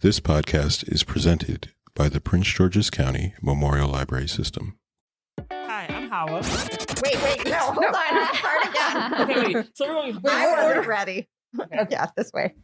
This podcast is presented by the Prince George's County Memorial Library System. Hi, I'm Hawa. Wait, no, hold on, start again. Okay, wait. So I wasn't ready. Okay. Yeah, this way.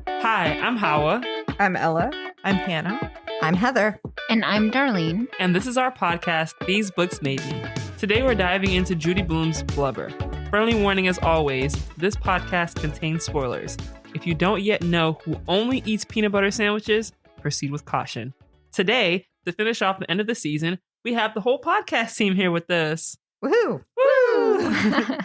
Hi, I'm Hawa. I'm Ella. I'm Hannah. I'm Heather. And I'm Darlene. And this is our podcast, These Books Made Me. Today we're diving into Judy Blume's Blubber. Friendly warning as always, this podcast contains spoilers. If you don't yet know who only eats peanut butter sandwiches, proceed with caution. Today, to finish off the end of the season, we have the whole podcast team here with us. Woohoo! Woo!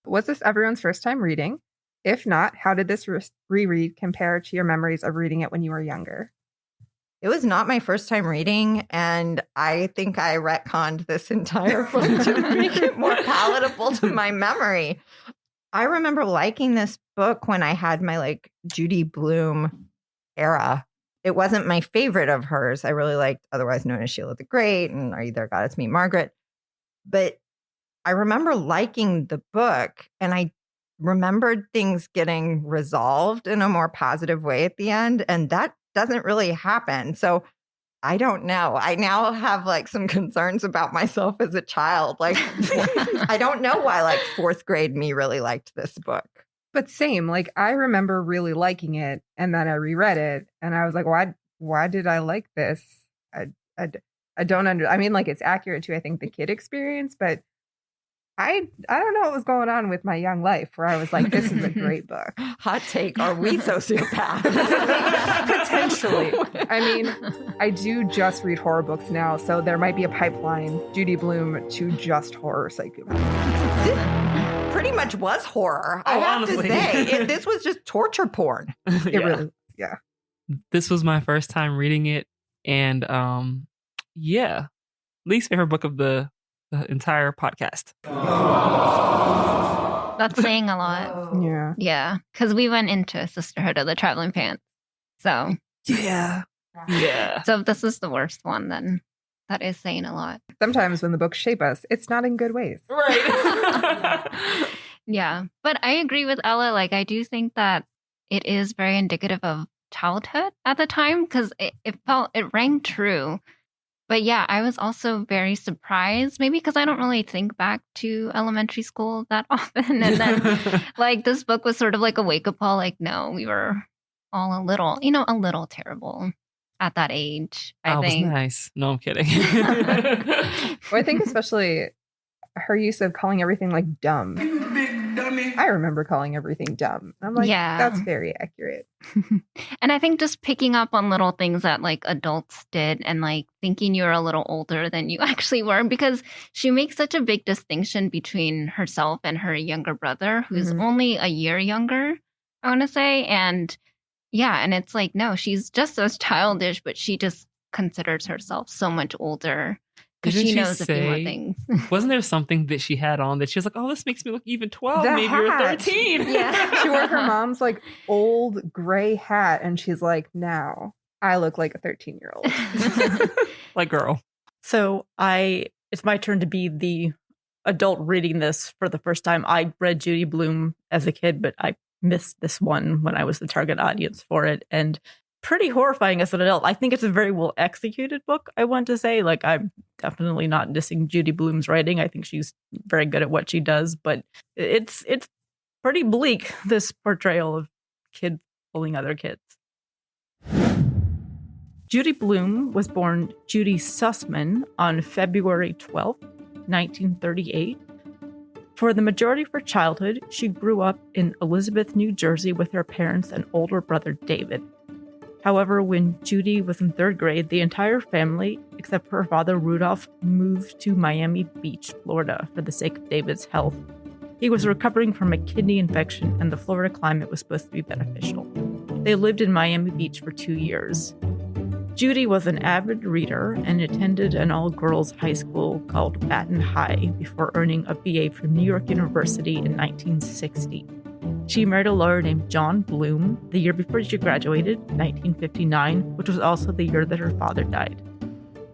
Was this everyone's first time reading? If not, how did this reread compare to your memories of reading it when you were younger? It was not my first time reading, and I think I retconned this entire book to make it more palatable to my memory. I remember liking this book when I had my Judy Blume era. It wasn't my favorite of hers. I really liked Otherwise Known as Sheila the Great and Are You There, God? It's Me, Margaret. But I remember liking the book, and I remembered things getting resolved in a more positive way at the end, and that doesn't really happen. So I don't know. I now have some concerns about myself as a child. I don't know why fourth grade me really liked this book. But same, I remember really liking it, and then I reread it, and I was like, why did I like this? I don't it's accurate to, I think, the kid experience, but I don't know what was going on with my young life where I was like, this is a great book. Hot take. Are we sociopaths? Potentially. I do just read horror books now, so there might be a pipeline, Judy Blume to just horror psychopaths. This pretty much was horror. I have honestly. to say. This was just torture porn. Yeah. This was my first time reading it, and least favorite book of the entire podcast. That's saying a lot. Yeah. Yeah. Because we went into Sisterhood of the Traveling Pants. So. Yeah. So if this is the worst one, then that is saying a lot. Sometimes when the books shape us, it's not in good ways. Right. Yeah. But I agree with Ella. I do think that it is very indicative of childhood at the time because it rang true. But yeah, I was also very surprised, maybe because I don't really think back to elementary school that often. And then this book was sort of like a wake-up call. No, we were all a little terrible at that age, I think. Was nice. No, I'm kidding. Well, I think especially her use of calling everything dumb. You big dummy. I remember calling everything dumb. I'm Yeah. That's very accurate. And I think just picking up on little things that adults did and thinking you're a little older than you actually were, because she makes such a big distinction between herself and her younger brother, who's only a year younger, I want to say. And yeah, and it's no, she's just as childish, but she just considers herself so much older. Because she knows a few more things. Wasn't there something that she had on that she was like, oh, this makes me look even 12. The Maybe you're hat. 13. Yeah. She wore her mom's old gray hat, and she's like, now I look like a 13-year-old. Girl. So it's my turn to be the adult reading this for the first time. I read Judy Blume as a kid, but I missed this one when I was the target audience for it. And pretty horrifying as an adult. I think it's a very well executed book, I want to say. I'm definitely not dissing Judy Blume's writing. I think she's very good at what she does, but it's pretty bleak, this portrayal of kids bullying other kids. Judy Blume was born Judy Sussman on February 12th, 1938. For the majority of her childhood, she grew up in Elizabeth, New Jersey with her parents and older brother David. However, when Judy was in third grade, the entire family, except for her father Rudolph, moved to Miami Beach, Florida, for the sake of David's health. He was recovering from a kidney infection, and the Florida climate was supposed to be beneficial. They lived in Miami Beach for 2 years. Judy was an avid reader and attended an all-girls high school called Baton High before earning a BA from New York University in 1960. She married a lawyer named John Blume the year before she graduated, 1959, which was also the year that her father died.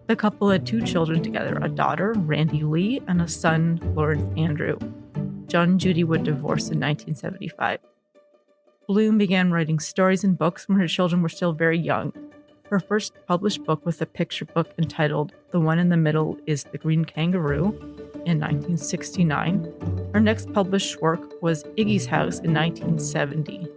The couple had 2 children together, a daughter, Randy Lee, and a son, Lawrence Andrew. John and Judy would divorce in 1975. Blume began writing stories and books when her children were still very young. Her first published book was a picture book entitled The One in the Middle is the Green Kangaroo in 1969. Her next published work was Iggy's House in 1970.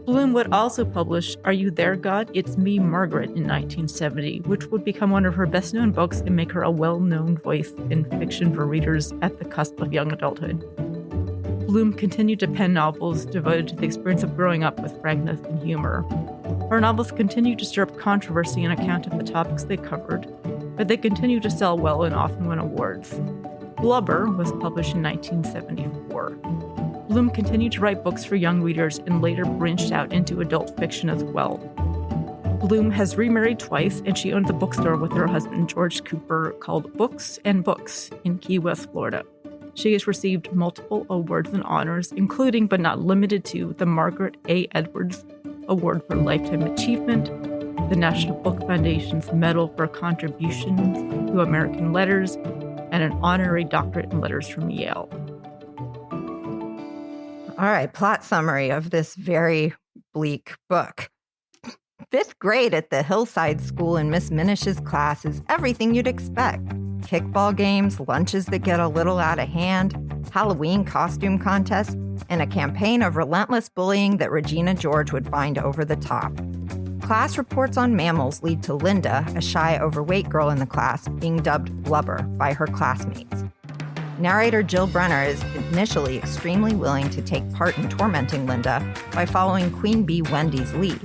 Blume would also publish Are You There, God? It's Me, Margaret in 1970, which would become one of her best-known books and make her a well-known voice in fiction for readers at the cusp of young adulthood. Blume continued to pen novels devoted to the experience of growing up with frankness and humor. Her novels continued to stir up controversy on account of the topics they covered, but they continued to sell well and often win awards. Blubber was published in 1974. Blume continued to write books for young readers and later branched out into adult fiction as well. Blume has remarried twice, and she owns a bookstore with her husband George Cooper called Books and Books in Key West, Florida. She has received multiple awards and honors, including but not limited to the Margaret A. Edwards Award for Lifetime Achievement, the National Book Foundation's Medal for Contributions to American Letters, and an honorary doctorate in letters from Yale. All right, plot summary of this very bleak book. 5th grade at the Hillside School in Miss Minnish's class is everything you'd expect. Kickball games, lunches that get a little out of hand, Halloween costume contests, and a campaign of relentless bullying that Regina George would find over the top. Class reports on mammals lead to Linda, a shy, overweight girl in the class, being dubbed Blubber by her classmates. Narrator Jill Brenner is initially extremely willing to take part in tormenting Linda by following Queen Bee Wendy's lead.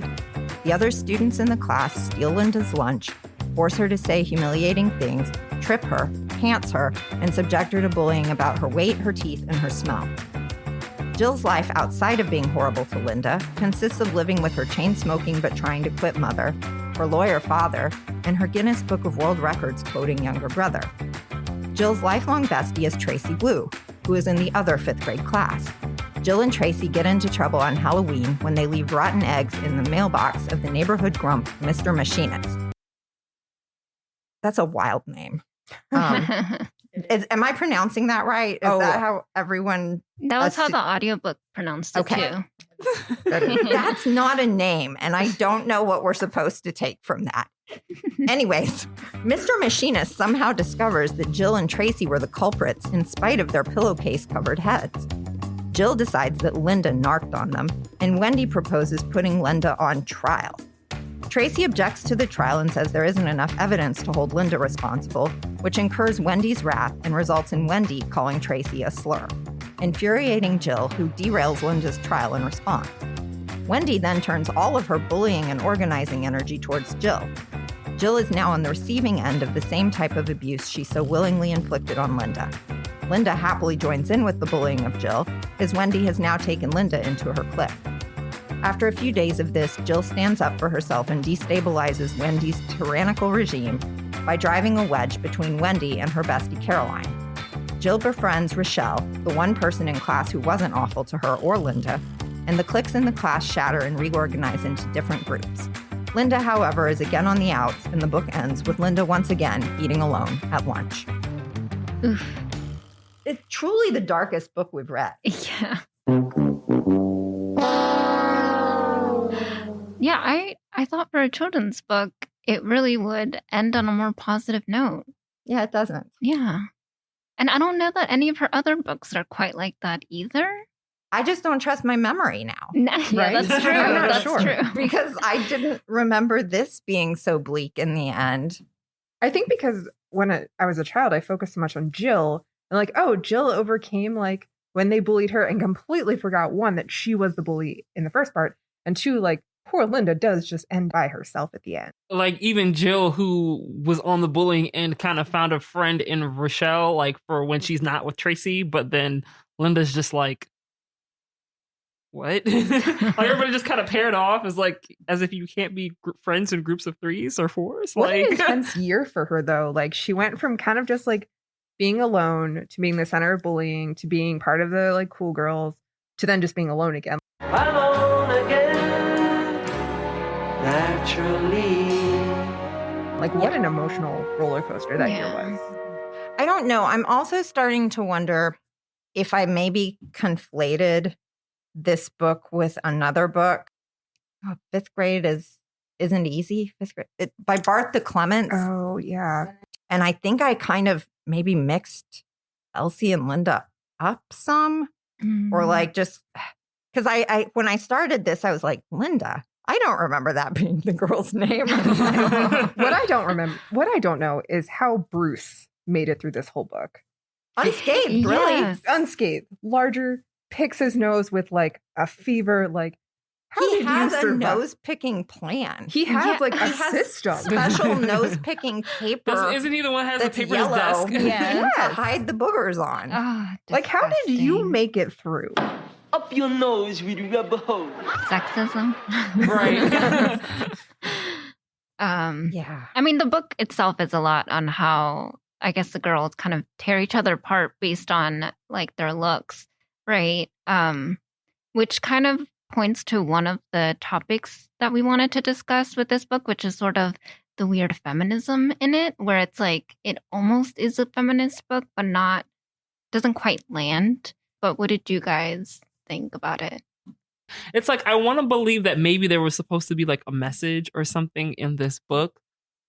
The other students in the class steal Linda's lunch, force her to say humiliating things, trip her, pants her, and subject her to bullying about her weight, her teeth, and her smell. Jill's life outside of being horrible to Linda consists of living with her chain-smoking but trying to quit mother, her lawyer father, and her Guinness Book of World Records quoting younger brother. Jill's lifelong bestie is Tracy Blue, who is in the other 5th grade class. Jill and Tracy get into trouble on Halloween when they leave rotten eggs in the mailbox of the neighborhood grump, Mr. Machinist. That's a wild name. Am I pronouncing that right? Is that how everyone... That was how the audiobook pronounced it, too. That's not a name, and I don't know what we're supposed to take from that. Anyways, Mr. Machinist somehow discovers that Jill and Tracy were the culprits in spite of their pillowcase-covered heads. Jill decides that Linda narked on them, and Wendy proposes putting Linda on trial. Tracy objects to the trial and says there isn't enough evidence to hold Linda responsible, which incurs Wendy's wrath and results in Wendy calling Tracy a slur, infuriating Jill, who derails Linda's trial in response. Wendy then turns all of her bullying and organizing energy towards Jill. Jill is now on the receiving end of the same type of abuse she so willingly inflicted on Linda. Linda happily joins in with the bullying of Jill, as Wendy has now taken Linda into her clique. After a few days of this, Jill stands up for herself and destabilizes Wendy's tyrannical regime by driving a wedge between Wendy and her bestie Caroline. Jill befriends Rochelle, the one person in class who wasn't awful to her or Linda, and the cliques in the class shatter and reorganize into different groups. Linda, however, is again on the outs, and the book ends with Linda once again eating alone at lunch. Oof. It's truly the darkest book we've read. Yeah. Yeah, I thought for a children's book, it really would end on a more positive note. Yeah, it doesn't. Yeah. And I don't know that any of her other books are quite like that either. I just don't trust my memory now. Yeah, right? that's true. I'm not That's sure. true. Because I didn't remember this being so bleak in the end. I think because when I was a child, I focused so much on Jill. And like, oh, Jill overcame like when they bullied her and completely forgot, one, that she was the bully in the first part. And two, like, poor Linda does just end by herself at the end. Like, even Jill, who was on the bullying end, kind of found a friend in Rochelle, like, for when she's not with Tracy. But then Linda's just like, what? Like, everybody just kind of paired off as if you can't be friends in groups of 3s or 4s. What Like, an intense year for her, though. Like, she went from kind of just like being alone to being the center of bullying to being part of the like cool girls to then just being alone again. Alone again, naturally. Like, what an emotional roller coaster that year was. I don't know. I'm also starting to wonder if I maybe conflated this book with another book. Oh, fifth grade isn't easy. Fifth grade by Barth the Clements. Oh, yeah. And I think I kind of maybe mixed Elsie and Linda up some, or like just because I when I started this, I was like, Linda. I don't remember that being the girl's name. What I don't know is how Bruce made it through this whole book. Unscathed, really. Yes. Unscathed, larger, picks his nose with like a fever. Like, how He did has you a survive? nose picking plan. He has like a He has system. special nose picking paper. Isn't he the one who has the that's paper in his yellow. desk? Yeah. To hide the boogers on. Oh, Like, how did you disgusting. make it through? Up your nose with rubber hose. Sexism? Right. Yeah. I mean, the book itself is a lot on how I guess the girls kind of tear each other apart based on like their looks, right? Which kind of points to one of the topics that we wanted to discuss with this book, which is sort of the weird feminism in it, where it's like it almost is a feminist book, but doesn't quite land. But what did you guys think about it? It's like I want to believe that maybe there was supposed to be like a message or something in this book,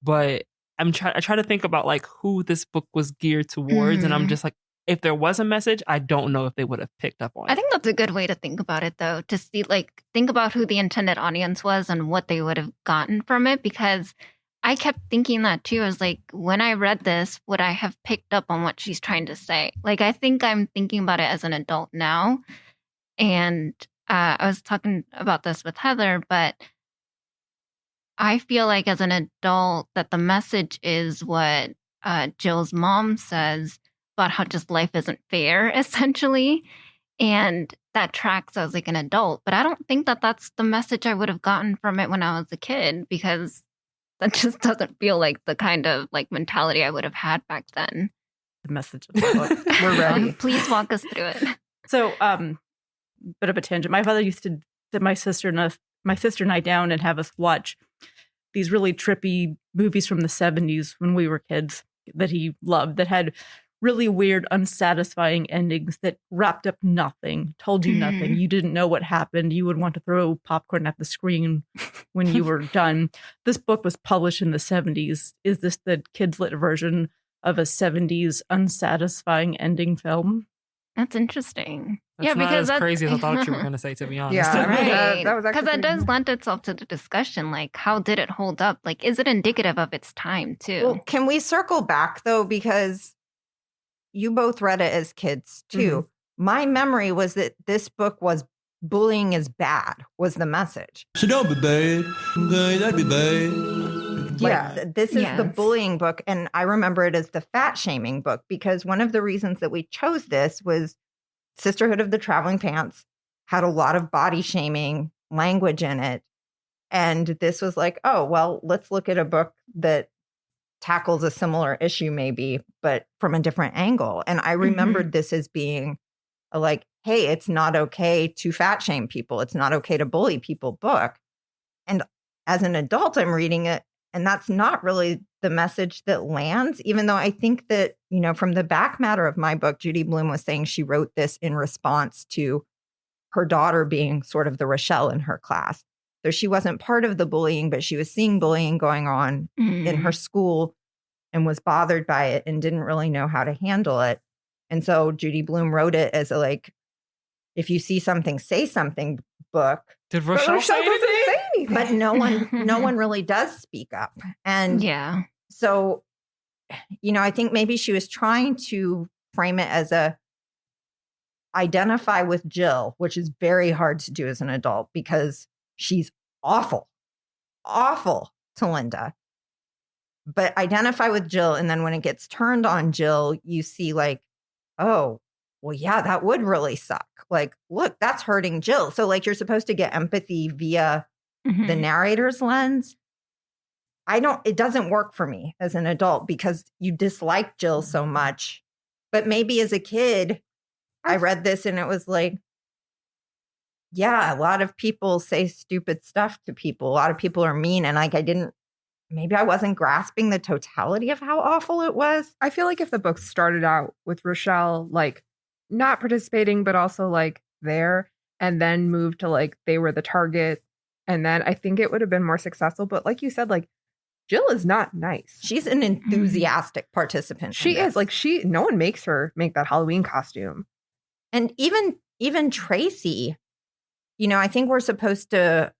but I try to think about like who this book was geared towards, and I'm just like, if there was a message, I don't know if they would have picked up on it. I think that's a good way to think about it, though, to see, like, think about who the intended audience was and what they would have gotten from it, because I kept thinking that too. I was like, when I read this, would I have picked up on what she's trying to say? Like, I think I'm thinking about it as an adult now. And I was talking about this with Heather, but I feel like as an adult that the message is what Jill's mom says about how just life isn't fair, essentially. And that tracks as like an adult. But I don't think that that's the message I would have gotten from it when I was a kid, because that just doesn't feel like the kind of like mentality I would have had back then. The message of the book. We're ready. Please walk us through it. So, bit of a tangent. My father used to sit my sister and I down and have us watch these really trippy movies from the 70s when we were kids that he loved, that had really weird, unsatisfying endings that wrapped up nothing, told you nothing. You didn't know what happened. You would want to throw popcorn at the screen when you were done. This book was published in the 70s. Is this the kids' lit version of a 70s unsatisfying ending film? That's interesting. That's not as crazy as I thought you were going to say, to be honest. Yeah, Right. that was actually Because that pretty does lend itself to the discussion. Like, how did it hold up? Like, is it indicative of its time, too? Well, can we circle back though? Because you both read it as kids too. My memory was that this book was bullying is bad, was the message. So don't be bad. Okay, that'd be bad. Like, Yeah. this is the Yes. bullying book. And I remember it as the fat shaming book, because one of the reasons that we chose this was Sisterhood of the Traveling Pants had a lot of body shaming language in it. And this was like, oh, well, let's look at a book that tackles a similar issue maybe, but from a different angle. And I remembered this as being a like, hey, it's not okay to fat shame people. It's not okay to bully people book. And as an adult, I'm reading it, and that's not really the message that lands, even though I think that, you know, from the back matter of my book, Judy Blume was saying she wrote this in response to her daughter being sort of the Rochelle in her class. So she wasn't part of the bullying, but she was seeing bullying going on in her school and was bothered by it and didn't really know how to handle it. And so Judy Blume wrote it as a like, if you see something, say something book. Did But Rochelle Rochelle say doesn't anything? say anything. But no one really does speak up. And Yeah. so, you know, I think maybe she was trying to frame it as a identify with Jill, which is very hard to do as an adult because she's awful to Linda. But identify with Jill. And then when it gets turned on Jill, you see like, oh, well, yeah, that would really suck. Like, look, that's hurting Jill. So like you're supposed to get empathy via the narrator's lens. It doesn't work for me as an adult because you dislike Jill so much. But maybe as a kid, I read this and it was like, yeah, a lot of people say stupid stuff to people. A lot of people are mean. And like, maybe I wasn't grasping the totality of how awful it was. I feel like if the book started out with Rochelle, like not participating, but also like there, and then moved to like they were the target. And then I think it would have been more successful. But like you said, like Jill is not nice. She's an enthusiastic participant. She is like no one makes her make that Halloween costume. And even Tracy, you know, I think we're supposed to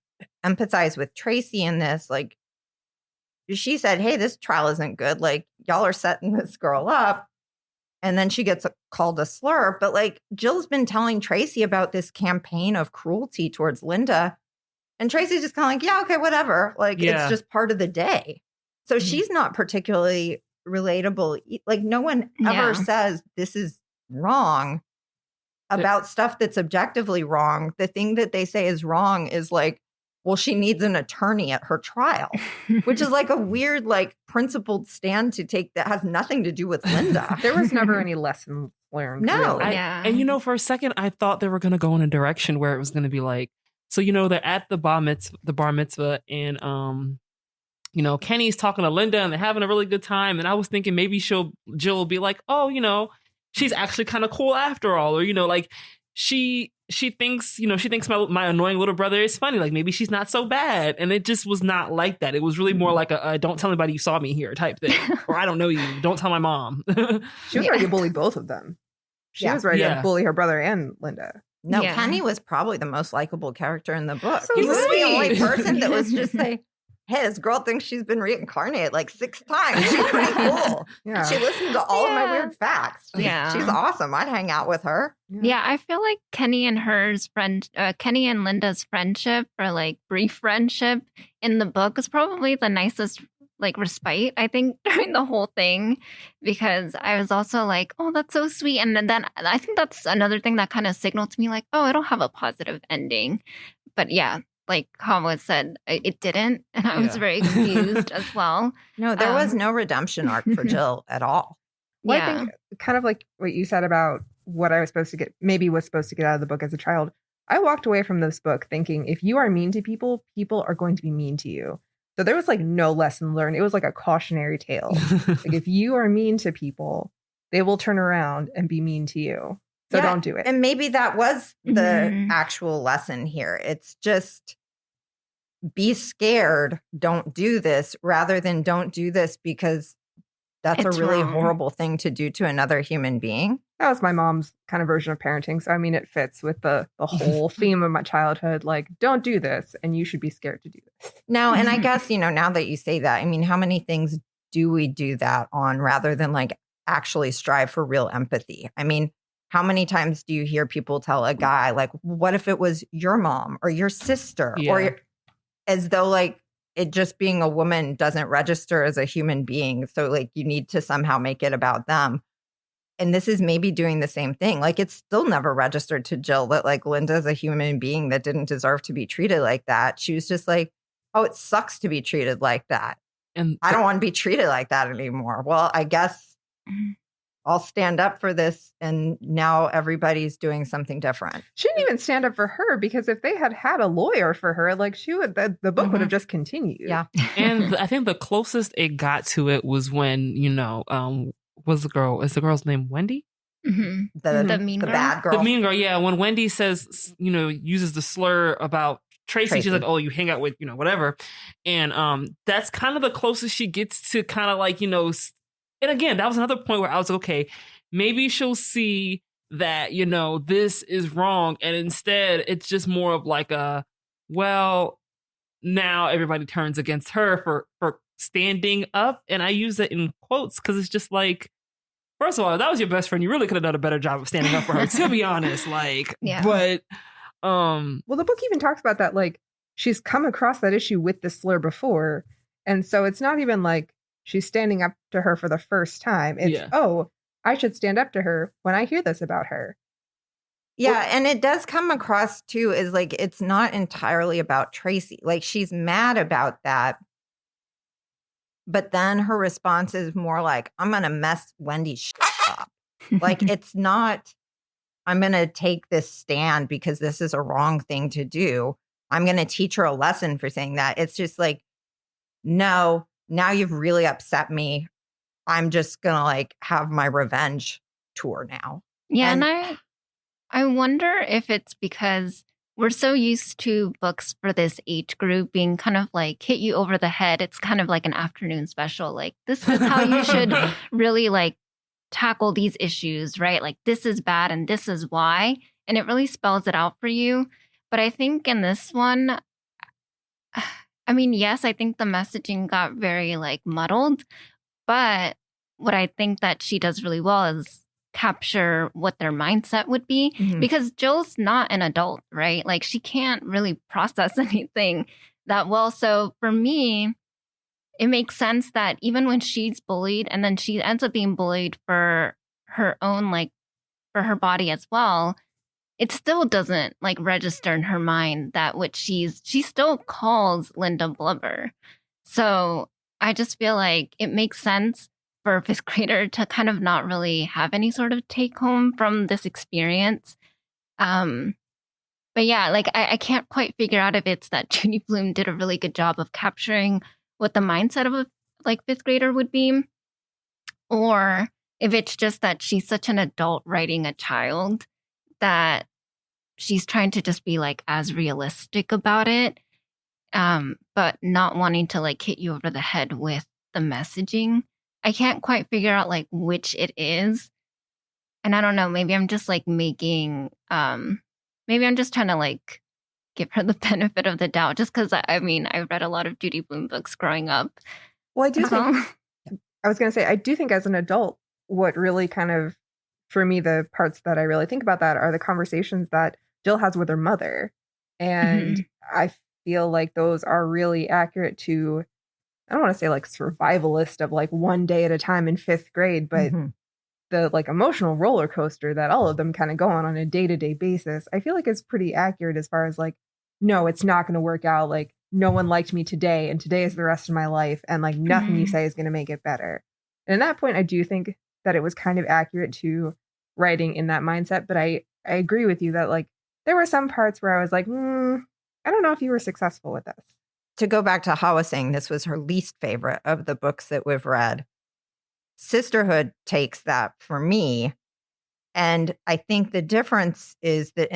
empathize with Tracy in this. Like she said, hey, this trial isn't good. Like y'all are setting this girl up. And then she gets called a slur. But like Jill's been telling Tracy about this campaign of cruelty towards Linda. And Tracy's just kind of like, yeah, okay, whatever. Like it's just part of the day. So she's not particularly relatable. Like no one ever says this is wrong about stuff that's objectively wrong. The thing that they say is wrong is like, well, she needs an attorney at her trial, which is like a weird, like principled stand to take that has nothing to do with Linda. There was never any lesson learned. No. Really. And you know, for a second, I thought they were going to go in a direction where it was going to be like, so, you know, they're at the bar mitzvah and, you know, Kenny's talking to Linda and they're having a really good time. And I was thinking maybe Jill will be like, oh, you know, she's actually kind of cool after all. Or, you know, like she thinks, you know, she thinks my annoying little brother is funny. Like maybe she's not so bad. And it just was not like that. It was really more like a don't tell anybody you saw me here type thing. Or I don't know you. Don't tell my mom. She was ready to bully both of them. She was ready to bully her brother and Linda. No, Kenny was probably the most likable character in the book. So he was sweet. the only person that was just like, hey, this girl thinks she's been reincarnated like 6 times. She's pretty cool. Yeah. She listened to all of my weird facts. She's awesome. I'd hang out with her. Yeah, I feel like Kenny and Linda's friendship, or like brief friendship in the book, is probably the nicest like respite, I think, during the whole thing, because I was also like, oh, that's so sweet. And then I think that's another thing that kind of signaled to me like, oh, it'll have a positive ending. But yeah, like Hawa said, it didn't. And I was very confused as well. No, there was no redemption arc for Jill at all. Well, I think kind of like what you said about what I was supposed to get out of the book as a child. I walked away from this book thinking, if you are mean to people, people are going to be mean to you. So there was like no lesson learned. It was like a cautionary tale. Like if you are mean to people, they will turn around and be mean to you. So don't do it. And maybe that was the actual lesson here. It's just be scared, don't do this, rather than don't do this because that's a really horrible thing to do to another human being. That was my mom's kind of version of parenting. So, I mean, it fits with the whole theme of my childhood. Like, don't do this, and you should be scared to do this. No, and I guess, you know, now that you say that, I mean, how many things do we do that on rather than like actually strive for real empathy? I mean, how many times do you hear people tell a guy, like, what if it was your mom or your sister? Yeah. Or as though like it just being a woman doesn't register as a human being. So like you need to somehow make it about them. And this is maybe doing the same thing. Like it's still never registered to Jill that like Linda's a human being that didn't deserve to be treated like that. She was just like, oh, it sucks to be treated like that. And I don't want to be treated like that anymore. Well, I guess I'll stand up for this. And now everybody's doing something different. She didn't even stand up for her, because if they had had a lawyer for her, like she would, the book would have just continued. Yeah. And I think the closest it got to it was when, you know, is the girl's name Wendy? The mean girl? bad girl. The mean girl, yeah. When Wendy says, you know, uses the slur about Tracy, she's like, oh, you hang out with, you know, whatever. And that's kind of the closest she gets to kind of like, you know, and again, that was another point where I was like, okay, maybe she'll see that, you know, this is wrong. And instead, it's just more of like well, now everybody turns against her for standing up. And I use it in quotes because it's just like, first of all, if that was your best friend, you really could have done a better job of standing up for her, to be honest. Like, but well, the book even talks about that, like she's come across that issue with the slur before. And so it's not even like she's standing up to her for the first time. It's, oh, I should stand up to her when I hear this about her. Yeah, and it does come across too as like it's not entirely about Tracy. Like she's mad about that. But then her response is more like, I'm going to mess Wendy's shit up. Like it's not, I'm going to take this stand because this is a wrong thing to do. I'm going to teach her a lesson for saying that. It's just like, no, now you've really upset me. I'm just going to like have my revenge tour now. Yeah. And I wonder if it's because we're so used to books for this age group being kind of like hit you over the head. It's kind of like an afternoon special. Like, this is how you should really like tackle these issues, right? Like, this is bad and this is why. And it really spells it out for you. But I think in this one, I mean, yes, I think the messaging got very like muddled. But what I think that she does really well is capture what their mindset would be, because Jill's not an adult, right? Like, she can't really process anything that well. So for me, it makes sense that even when she's bullied and then she ends up being bullied for her own, like for her body as well, it still doesn't like register in her mind that what she still calls Linda Blubber. So I just feel like it makes sense for a fifth grader to kind of not really have any sort of take home from this experience. But yeah, like I can't quite figure out if it's that Judy Blume did a really good job of capturing what the mindset of a like fifth grader would be, or if it's just that she's such an adult writing a child that she's trying to just be like as realistic about it, but not wanting to like hit you over the head with the messaging. I can't quite figure out like which it is. And I don't know, maybe I'm just like making, maybe I'm just trying to like give her the benefit of the doubt, just because I mean, I read a lot of Judy Blume books growing up. Well, I do think, I was going to say, I do think as an adult, what really kind of, for me, the parts that I really think about that are the conversations that Jill has with her mother. And I feel like those are really accurate to, I don't want to say like survivalist of like one day at a time in fifth grade, but the like emotional roller coaster that all of them kind of go on a day-to-day basis, I feel like is pretty accurate as far as like, no, it's not going to work out. Like, no one liked me today and today is the rest of my life. And like nothing you say is going to make it better. And at that point, I do think that it was kind of accurate to writing in that mindset. But I agree with you that like there were some parts where I was like, I don't know if you were successful with this. To go back to Hawa saying this was her least favorite of the books that we've read, Sisterhood takes that for me. And I think the difference is that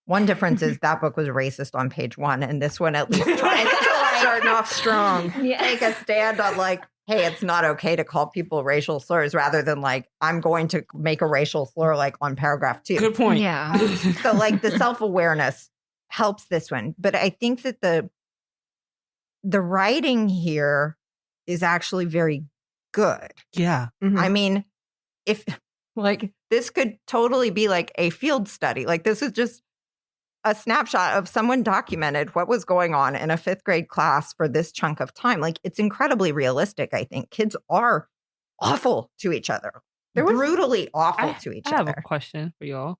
one difference is that book was racist on page 1. And this one at least tries to like, starting off strong. Take a stand on like, hey, it's not okay to call people racial slurs, rather than like, I'm going to make a racial slur like on paragraph 2. Good point. Yeah. So like the self-awareness helps this one. But I think that the writing here is actually very good. Yeah. I mean, if like this could totally be like a field study. Like this is just a snapshot of someone documented what was going on in a fifth grade class for this chunk of time. Like it's incredibly realistic. I think kids are awful to each other. They're brutally awful to each other. I have a question for y'all.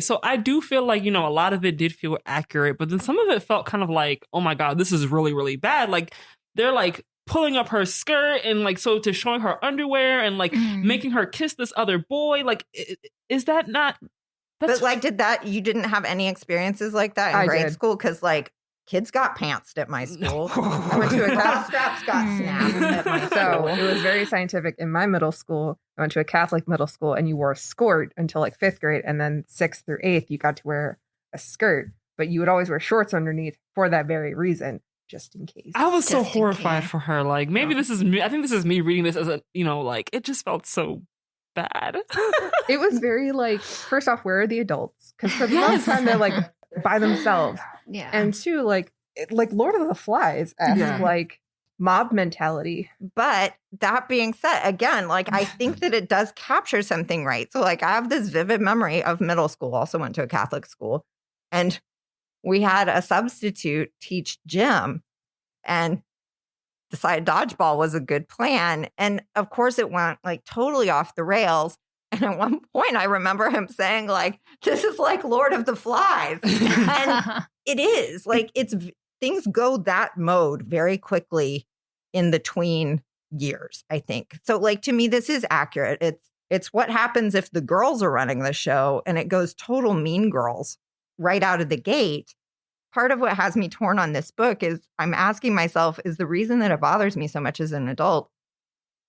So I do feel like, a lot of it did feel accurate, but then some of it felt kind of like, oh my God, this is really, really bad. Like they're like pulling up her skirt and like, so to showing her underwear and like making her kiss this other boy. Like, is that not? But like, you didn't have any experiences like that in grade school? Because like kids got pantsed at my school. I went to a class, straps got snapped at my school. So it was very scientific. In my middle school, I went to a Catholic middle school and you wore a skirt until like 5th grade. And then 6th through 8th, you got to wear a skirt, but you would always wear shorts underneath for that very reason, just in case. I was so horrified for her. Like maybe this is me. I think this is me reading this as a, like it just felt so bad. It was very like, first off, where are the adults? Because for the longest time they're like by themselves. Yeah. And 2, like Lord of the Flies esque like mob mentality. But that being said, again, like I think that it does capture something right. So like I have this vivid memory of middle school, also went to a Catholic school, and we had a substitute teach gym and decided dodgeball was a good plan. And of course it went like totally off the rails. And at one point I remember him saying like, this is like Lord of the Flies. And it is like, things go that mode very quickly in the tween years, I think. So like, to me, this is accurate. It's what happens if the girls are running the show and it goes total Mean Girls right out of the gate. Part of what has me torn on this book is I'm asking myself, is the reason that it bothers me so much as an adult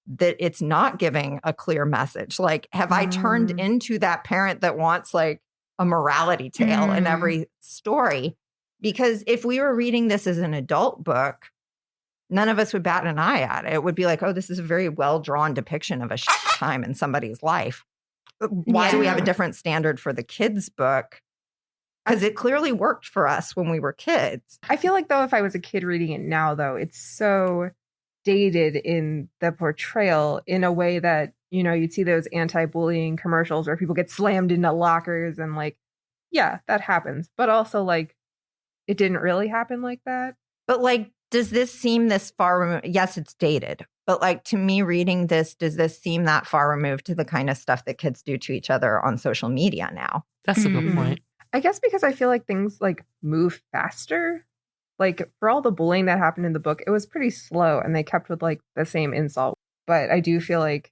that it's not giving a clear message? Like, have I turned into that parent that wants like a morality tale in every story. Because if we were reading this as an adult book, none of us would bat an eye at it. It would be like, oh, this is a very well-drawn depiction of a time in somebody's life. Why do we have a different standard for the kids' book? Because it clearly worked for us when we were kids. I feel like, though, if I was a kid reading it now, though, it's so dated in the portrayal in a way that, you know, you'd see those anti-bullying commercials where people get slammed into lockers and like, yeah, that happens. But also like, it didn't really happen like that. But like, does this seem this far removed? Yes, it's dated. But like, to me, reading this, does this seem that far removed to the kind of stuff that kids do to each other on social media now? That's a good point. I guess because I feel like things like move faster. Like for all the bullying that happened in the book, it was pretty slow and they kept with like the same insult. But I do feel like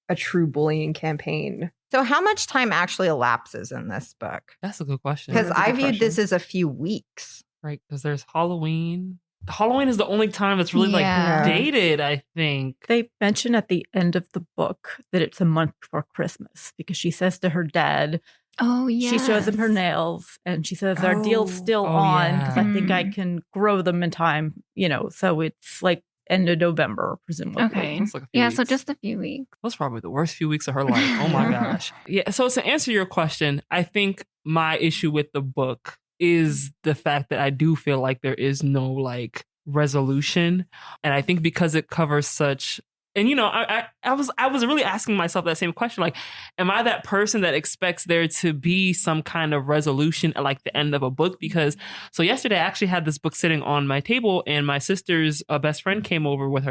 a true bullying campaign. So how much time actually elapses in this book? That's a good question. Because I viewed this as a few weeks. Right, because there's Halloween. Halloween is the only time that's really like dated, I think. They mention at the end of the book that it's a month before Christmas because she says to her dad, oh, yeah. She shows him her nails and she says, our deal's still on because I think I can grow them in time, you know, so it's like end of November, presumably. Okay. Like weeks. So just a few weeks. That's probably the worst few weeks of her life. Oh my gosh. Yeah. So to answer your question, I think my issue with the book is the fact that I do feel like there is no like resolution. And I think because it covers such, and you know, I was really asking myself that same question. Like, am I that person that expects there to be some kind of resolution at like the end of a book? Because so yesterday I actually had this book sitting on my table and my sister's best friend came over with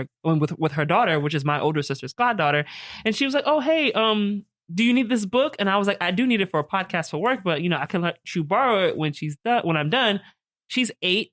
her daughter, which is my older sister's goddaughter. And she was like, oh, hey, do you need this book? And I was like, I do need it for a podcast for work, but you know, I can let you borrow it when she's done. When I'm done. She's 8.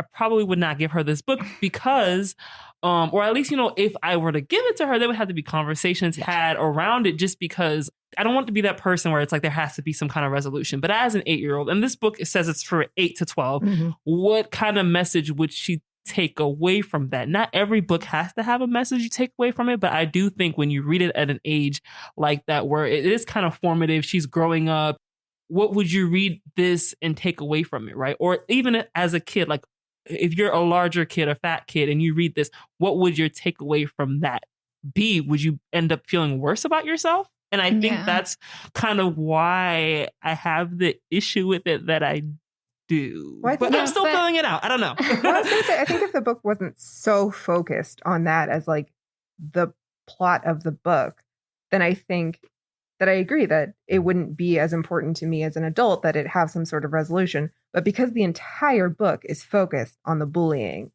I probably would not give her this book because, or at least, you know, if I were to give it to her, there would have to be conversations had around it just because I don't want to be that person where it's like there has to be some kind of resolution. But as an 8-year-old, and this book, it says it's for 8 to 12, what kind of message would she take away from that? Not every book has to have a message you take away from it, but I do think when you read it at an age like that where it is kind of formative, she's growing up, what would you read this and take away from it, right? Or even as a kid, like if you're a larger kid, a fat kid, and you read this, what would your takeaway from that be? Would you end up feeling worse about yourself? And I think that's kind of why I have the issue with it that I do. Well, but I'm still filling it out. I don't know. Well, I was going to say, I think if the book wasn't so focused on that as like the plot of the book, then I think that I agree that it wouldn't be as important to me as an adult that it have some sort of resolution. But because the entire book is focused on the bullying,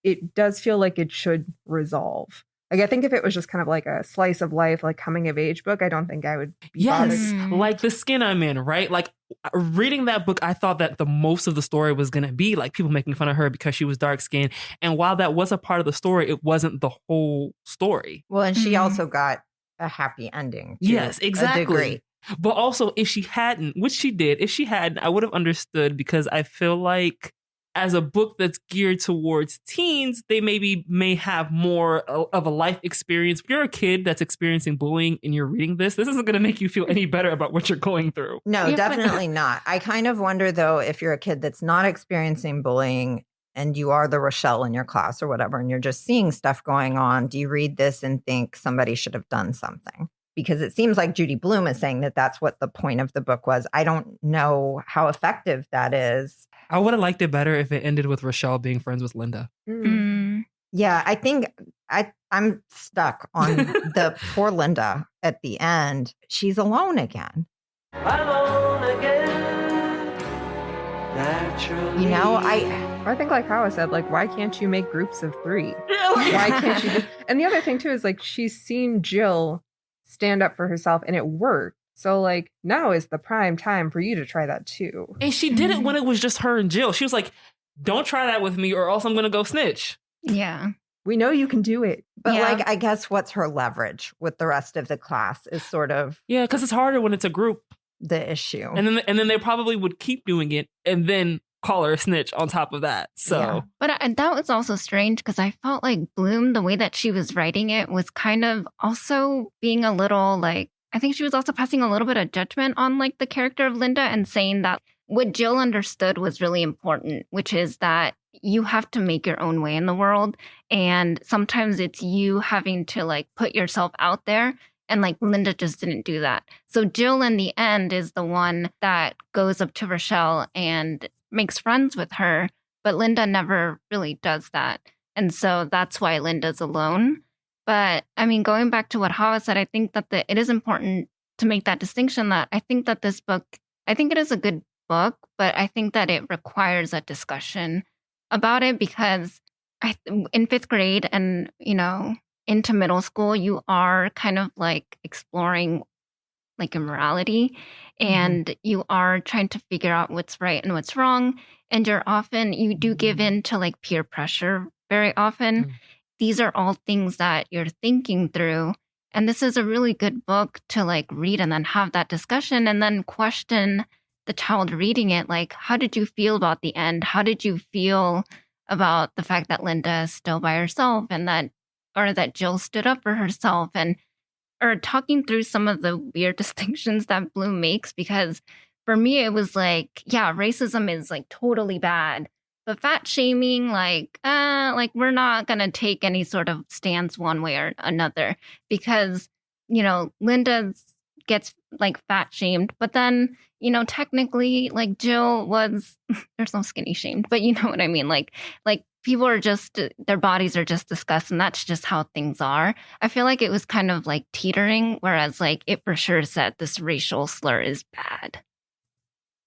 it does feel like it should resolve. Like, I think if it was just kind of like a slice of life, like coming of age book, I don't think I would be bothered. Like The Skin I'm In, right? Like reading that book, I thought that the most of the story was going to be like people making fun of her because she was dark skinned. And while that was a part of the story, it wasn't the whole story. Well, and she also got a happy ending. Yes, exactly. But also if she hadn't, which she did, if she hadn't, I would have understood because I feel like as a book that's geared towards teens, they may have more of a life experience. If you're a kid that's experiencing bullying and you're reading this isn't going to make you feel any better about what you're going through. No, definitely not. I kind of wonder, though, if you're a kid that's not experiencing bullying and you are the Rochelle in your class or whatever, and you're just seeing stuff going on, do you read this and think somebody should have done something? Because it seems like Judy Blume is saying that that's what the point of the book was. I don't know how effective that is. I would have liked it better if it ended with Rochelle being friends with Linda. Yeah, I think I'm stuck on the poor Linda at the end. She's alone again. Alone again. Naturally. You know, I think like Hawa said, like, why can't you make groups of 3? Why can't you? And the other thing too is like she's seen Jill stand up for herself and it worked. So like now is the prime time for you to try that too. And she did it when it was just her and Jill. She was like, don't try that with me or else I'm going to go snitch. Yeah. We know you can do it. But like, I guess what's her leverage with the rest of the class is sort of. Yeah, because it's harder when it's a group. The issue. And then they probably would keep doing it and then call her a snitch on top of that. So, But that was also strange because I felt like Bloom, the way that she was writing it was kind of also being a little like, I think she was also passing a little bit of judgment on like the character of Linda and saying that what Jill understood was really important, which is that you have to make your own way in the world. And sometimes it's you having to like put yourself out there. And like Linda just didn't do that. So Jill in the end is the one that goes up to Rochelle and makes friends with her. But Linda never really does that. And so that's why Linda's alone. But I mean, going back to what Hawa said, I think that it is important to make that distinction that I think that this book, I think it is a good book, but I think that it requires a discussion about it because in 5th grade and, you know, into middle school, you are kind of like exploring like immorality and you are trying to figure out what's right and what's wrong. And you do give in to like peer pressure very often. These are all things that you're thinking through. And this is a really good book to like read and then have that discussion and then question the child reading it. Like, how did you feel about the end? How did you feel about the fact that Linda is still by herself and that Jill stood up for herself or talking through some of the weird distinctions that Blume makes? Because for me, it was like, yeah, racism is like totally bad. But fat shaming, like we're not going to take any sort of stance one way or another because, you know, Linda gets like fat shamed. But then, you know, technically like Jill was, there's no skinny shamed, but you know what I mean? Like people are just, their bodies are just discussed and that's just how things are. I feel like it was kind of like teetering, whereas like it for sure said this racial slur is bad.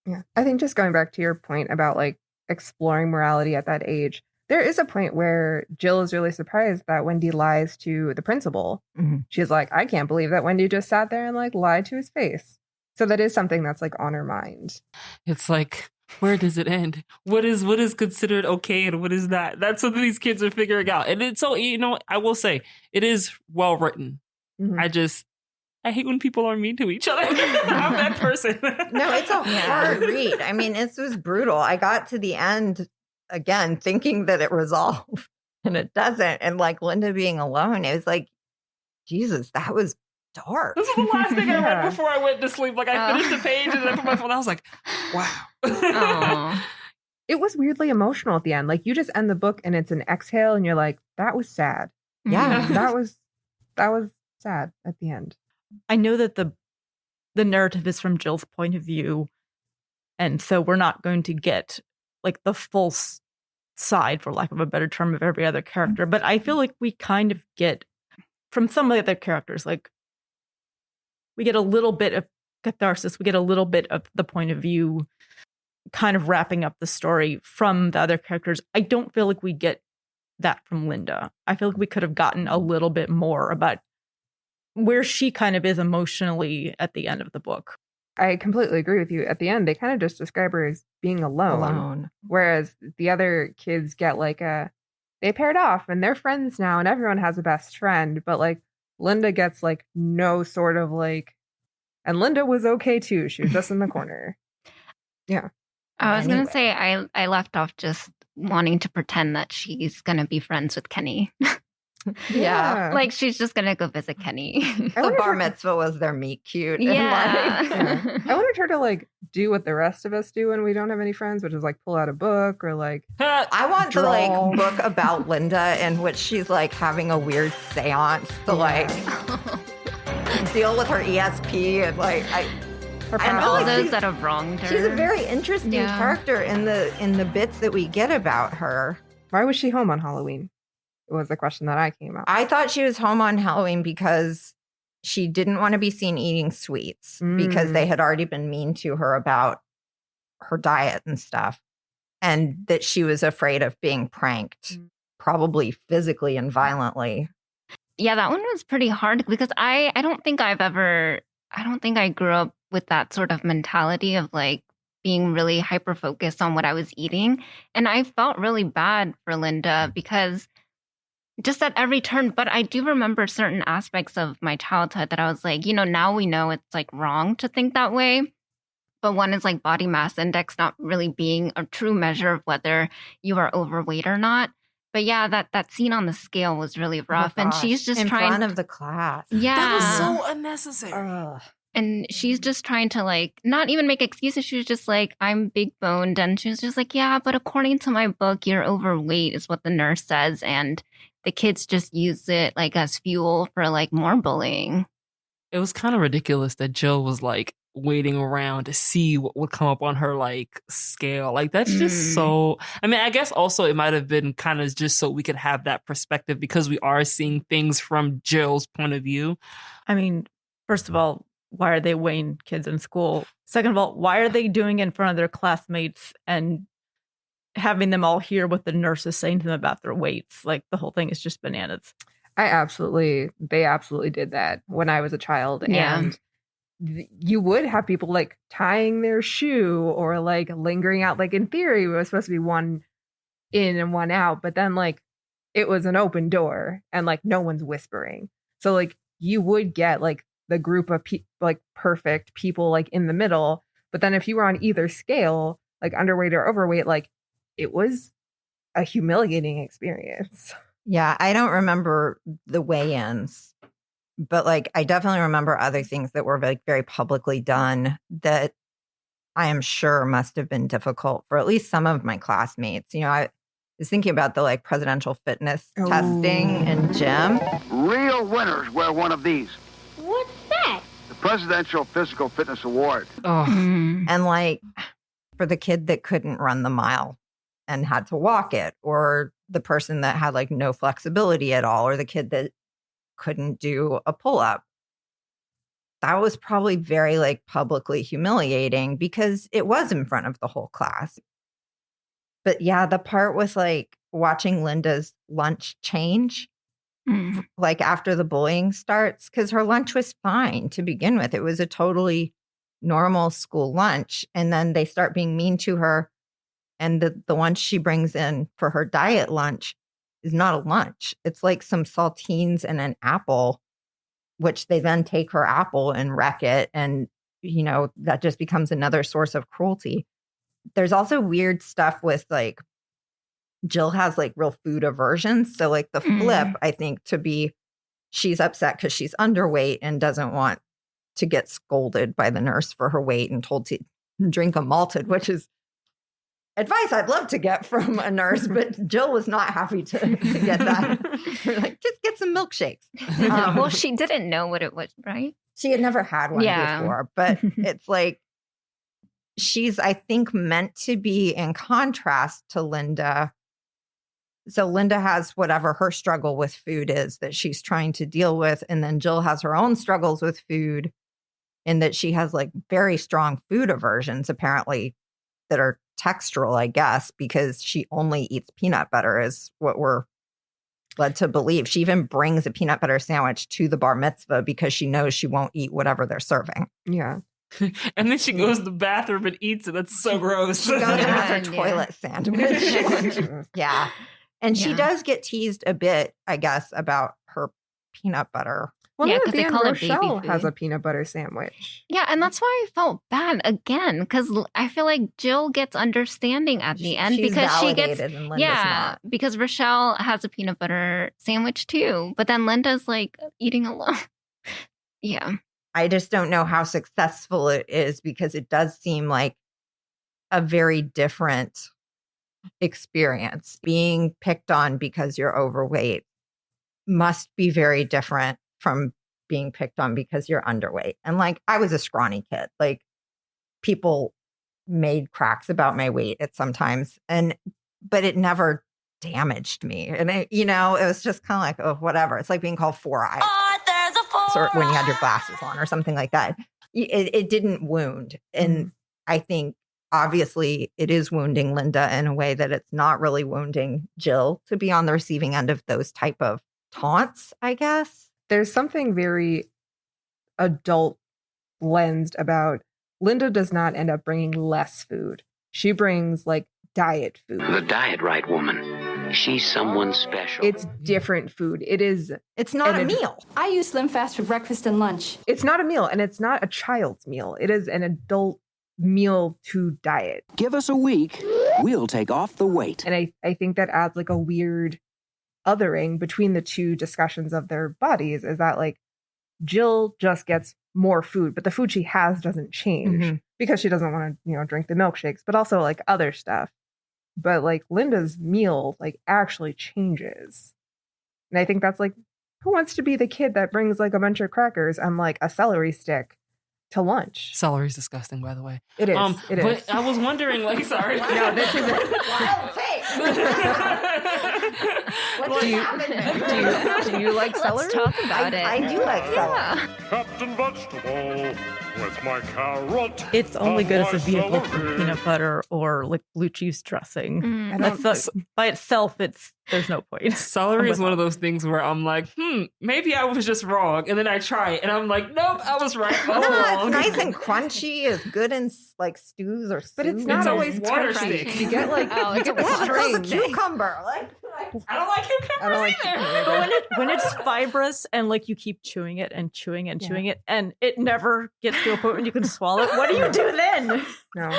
Yeah. I think just going back to your point about like, exploring morality at that age, there is a point where Jill is really surprised that Wendy lies to the principal. She's like, I can't believe that Wendy just sat there and like lied to his face. So that is something that's like on her mind. It's like, where does it end? What is considered okay and what is not? That's what these kids are figuring out. And it's so, you know, I will say it is well written. I hate when people are mean to each other. I'm that person. No, it's a hard read. I mean, it was brutal. I got to the end again thinking that it resolved and it doesn't. And like Linda being alone, it was like, Jesus, that was dark. This is the last thing I read before I went to sleep. Like I finished the page and then I put my phone. I was like, wow. It was weirdly emotional at the end. Like you just end the book and it's an exhale and you're like, that was sad. Yeah. that was sad at the end. I know that the narrative is from Jill's point of view, and so we're not going to get like the full side, for lack of a better term, of every other character. But I feel like we kind of get from some of the other characters, like we get a little bit of catharsis, we get a little bit of the point of view, kind of wrapping up the story from the other characters. I don't feel like we get that from Linda. I feel like we could have gotten a little bit more about where she kind of is emotionally at the end of the book. I completely agree with you. At the end, they kind of just describe her as being alone. Whereas the other kids get like they paired off and they're friends now and everyone has a best friend. But like Linda gets like no sort of like, and Linda was okay too. She was just in the corner. Yeah. I was going to say, I left off just wanting to pretend that she's going to be friends with Kenny. Yeah. Like she's just gonna go visit Kenny. The bar mitzvah was their meet cute. Yeah. I wanted her to like do what the rest of us do when we don't have any friends, which is like pull out a book or like I want the like book about Linda in which she's like having a weird seance to like deal with her ESP and like all those that have wronged her. She's a very interesting character in the bits that we get about her. Why was she home on Halloween? It was the question that I came up. I thought she was home on Halloween because she didn't want to be seen eating sweets because they had already been mean to her about her diet and stuff. And that she was afraid of being pranked, probably physically and violently. Yeah, that one was pretty hard because I don't think I grew up with that sort of mentality of like being really hyper focused on what I was eating. And I felt really bad for Linda because just at every turn, but I do remember certain aspects of my childhood that I was like, you know, now we know it's like wrong to think that way. But one is like body mass index not really being a true measure of whether you are overweight or not. But yeah, that scene on the scale was really rough. And she's just in trying front of the class. Yeah. That was so unnecessary. Ugh. And she's just trying to like not even make excuses. She was just like, I'm big boned. And she was just like, yeah, but according to my book, you're overweight is what the nurse says. And the kids just use it like as fuel for like more bullying. It was kind of ridiculous that Jill was like waiting around to see what would come up on her like scale. Like that's just so, I mean, I guess also it might have been kind of just so we could have that perspective because we are seeing things from Jill's point of view. I mean, first of all, why are they weighing kids in school? Second of all, why are they doing it in front of their classmates and having them all hear what the nurse is saying to them about their weights? Like the whole thing is just bananas. They absolutely did that when I was a child. Yeah. And you would have people like tying their shoe or like lingering out. Like in theory, it was supposed to be one in and one out, but then like it was an open door and like no one's whispering. So like you would get like the group of like perfect people like in the middle. But then if you were on either scale, like underweight or overweight, like it was a humiliating experience. Yeah, I don't remember the weigh-ins, but like I definitely remember other things that were like very publicly done that I am sure must have been difficult for at least some of my classmates. You know, I was thinking about the like presidential fitness testing in gym. Real winners wear one of these. What's that? The Presidential Physical Fitness Award. Oh, And like for the kid that couldn't run the mile and had to walk it, or the person that had like no flexibility at all, or the kid that couldn't do a pull-up. That was probably very like publicly humiliating because it was in front of the whole class. But yeah, the part with like watching Linda's lunch change, like after the bullying starts, because her lunch was fine to begin with. It was a totally normal school lunch. And then they start being mean to her. And the lunch she brings in for her diet lunch is not a lunch. It's like some saltines and an apple, which they then take her apple and wreck it. And, you know, that just becomes another source of cruelty. There's also weird stuff with like Jill has like real food aversions. So like the flip, I think, to be she's upset because she's underweight and doesn't want to get scolded by the nurse for her weight and told to drink a malted, which is advice I'd love to get from a nurse, but Jill was not happy to get that. Like, just get some milkshakes. Well, she didn't know what it was, right? She had never had one before, but it's like she's, I think, meant to be in contrast to Linda. So Linda has whatever her struggle with food is that she's trying to deal with. And then Jill has her own struggles with food in that she has like very strong food aversions, apparently, that are textural, I guess, because she only eats peanut butter is what we're led to believe. She even brings a peanut butter sandwich to the bar mitzvah because she knows she won't eat whatever they're serving. Yeah. And then she goes to the bathroom and eats it. That's so gross. She goes and has her toilet sandwich. Yeah. And she does get teased a bit, I guess, about her peanut butter. Well, Yeah, no, 'cause they Dan call it Rochelle baby has food. a peanut butter sandwich. Yeah, and that's why I felt bad again because I feel like Jill gets understanding at the end She's because she gets validated and Linda's not. because Rochelle has a peanut butter sandwich too, but then Linda's like eating alone. Yeah, I just don't know how successful it is because it does seem like a very different experience. Being picked on because you're overweight must be very different from being picked on because you're underweight. And like, I was a scrawny kid. Like, people made cracks about my weight at sometimes, but it never damaged me. And it, you know, it was just kind of like, oh, whatever. It's like being called four-eyed. There's a Or when you had your glasses on or something like that. It didn't wound. And I think obviously it is wounding Linda in a way that it's not really wounding Jill to be on the receiving end of those type of taunts, I guess. There's something very adult lensed about Linda does not end up bringing less food. She brings like diet food. The diet right woman. She's someone special. It's different food. It's not a meal. I use Slim Fast for breakfast and lunch. It's not a meal, and it's not a child's meal. It is an adult meal to diet. Give us a week, we'll take off the weight. And I think that adds like a weird othering between the two discussions of their bodies, is that like Jill just gets more food, but the food she has doesn't change because she doesn't want to, drink the milkshakes, but also like other stuff. But like Linda's meal like actually changes. And I think that's like, who wants to be the kid that brings like a bunch of crackers and like a celery stick to lunch? Celery's disgusting, by the way. It is. It is. But I was wondering, like, sorry. No, this is a wild take. What just happened? Do you like celery? Let's talk about it. I do like celery. Captain Vegetable with my carrot. It's only good as a and my vehicle for celery. peanut butter or like blue cheese dressing. Mm. That's by itself, there's no point. Celery is one of those things where I'm like, maybe I was just wrong. And then I try it and I'm like, nope, I was right all No, along. it's nice and crunchy. It's good in like stews or soup. But it's not It's a always water crunchy. stick. You get like Oh, you it's get a the water It's a string. cucumber. Like, I don't like cucumbers I don't like either. But when it's fibrous and like you keep chewing it and chewing it and chewing it and it never gets to a point when you can swallow it, what do you do then? No.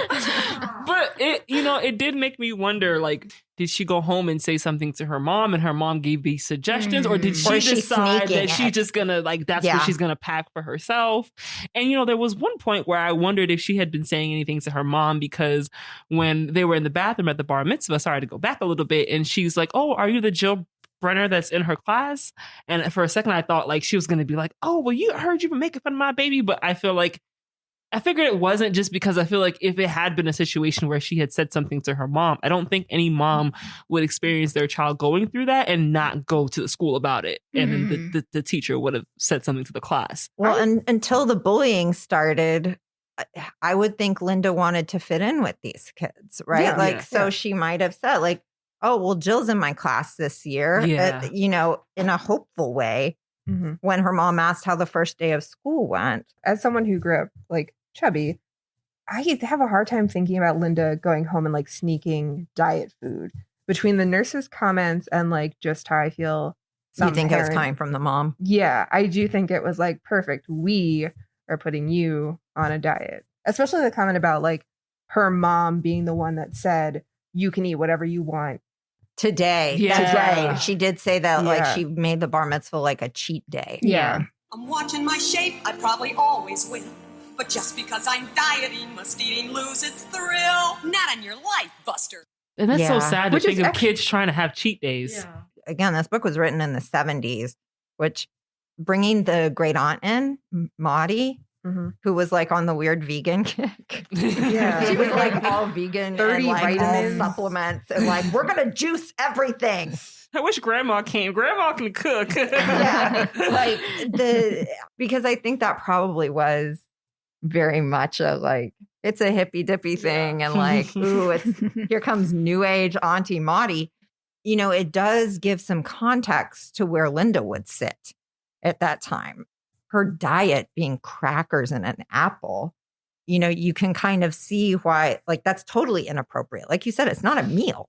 But it did make me wonder, like, did she go home and say something to her mom and her mom gave these suggestions? Or did Or she is she decide sneaking that she's it? just gonna, like, that's what she's gonna pack for herself? And, there was one point where I wondered if she had been saying anything to her mom, because when they were in the bathroom at the bar mitzvah, sorry to go back a little bit, and she's like, oh, are you the Jill Brenner that's in her class? And for a second I thought like she was gonna be like, oh, well, I heard you been making fun of my baby. But I figured it wasn't, just because I feel like if it had been a situation where she had said something to her mom, I don't think any mom would experience their child going through that and not go to the school about it. And then the teacher would have said something to the class. well, and until the bullying started, I would think Linda wanted to fit in with these kids, right? Yeah. So she might have said like, oh, well, Jill's in my class this year, Yeah. in a hopeful way. When her mom asked how the first day of school went. As someone who grew up like chubby, I have a hard time thinking about Linda going home and like sneaking diet food. Between the nurse's comments and like just how I feel, You think it was parent- coming from the mom? Yeah, I do think it was like perfect. We are putting you on a diet, especially the comment about like her mom being the one that said you can eat whatever you want. Today. Yeah. That's right. She did say that like Yeah. she made the bar mitzvah like a cheat day. Yeah. I'm watching my shape, I probably always will. But just because I'm dieting, must eating lose its thrill. Not on your life, Buster. And that's so Yeah. sad to Which think is of kids trying to have cheat days. Again, this book was written in the 70s, which bringing the great aunt in, Maudie, who was like on the weird vegan kick. Yeah. She was like all vegan 30 and like vitamins. all supplements and like, we're going to juice everything. I wish grandma came. Grandma can cook. Yeah. Like because I think that probably was very much a like, it's a hippy dippy thing. And like, ooh, here comes new age Auntie Maudie. It does give some context to where Linda would sit at that time. Her diet being crackers and an apple, you can kind of see why, like, that's totally inappropriate. Like you said, it's not a meal.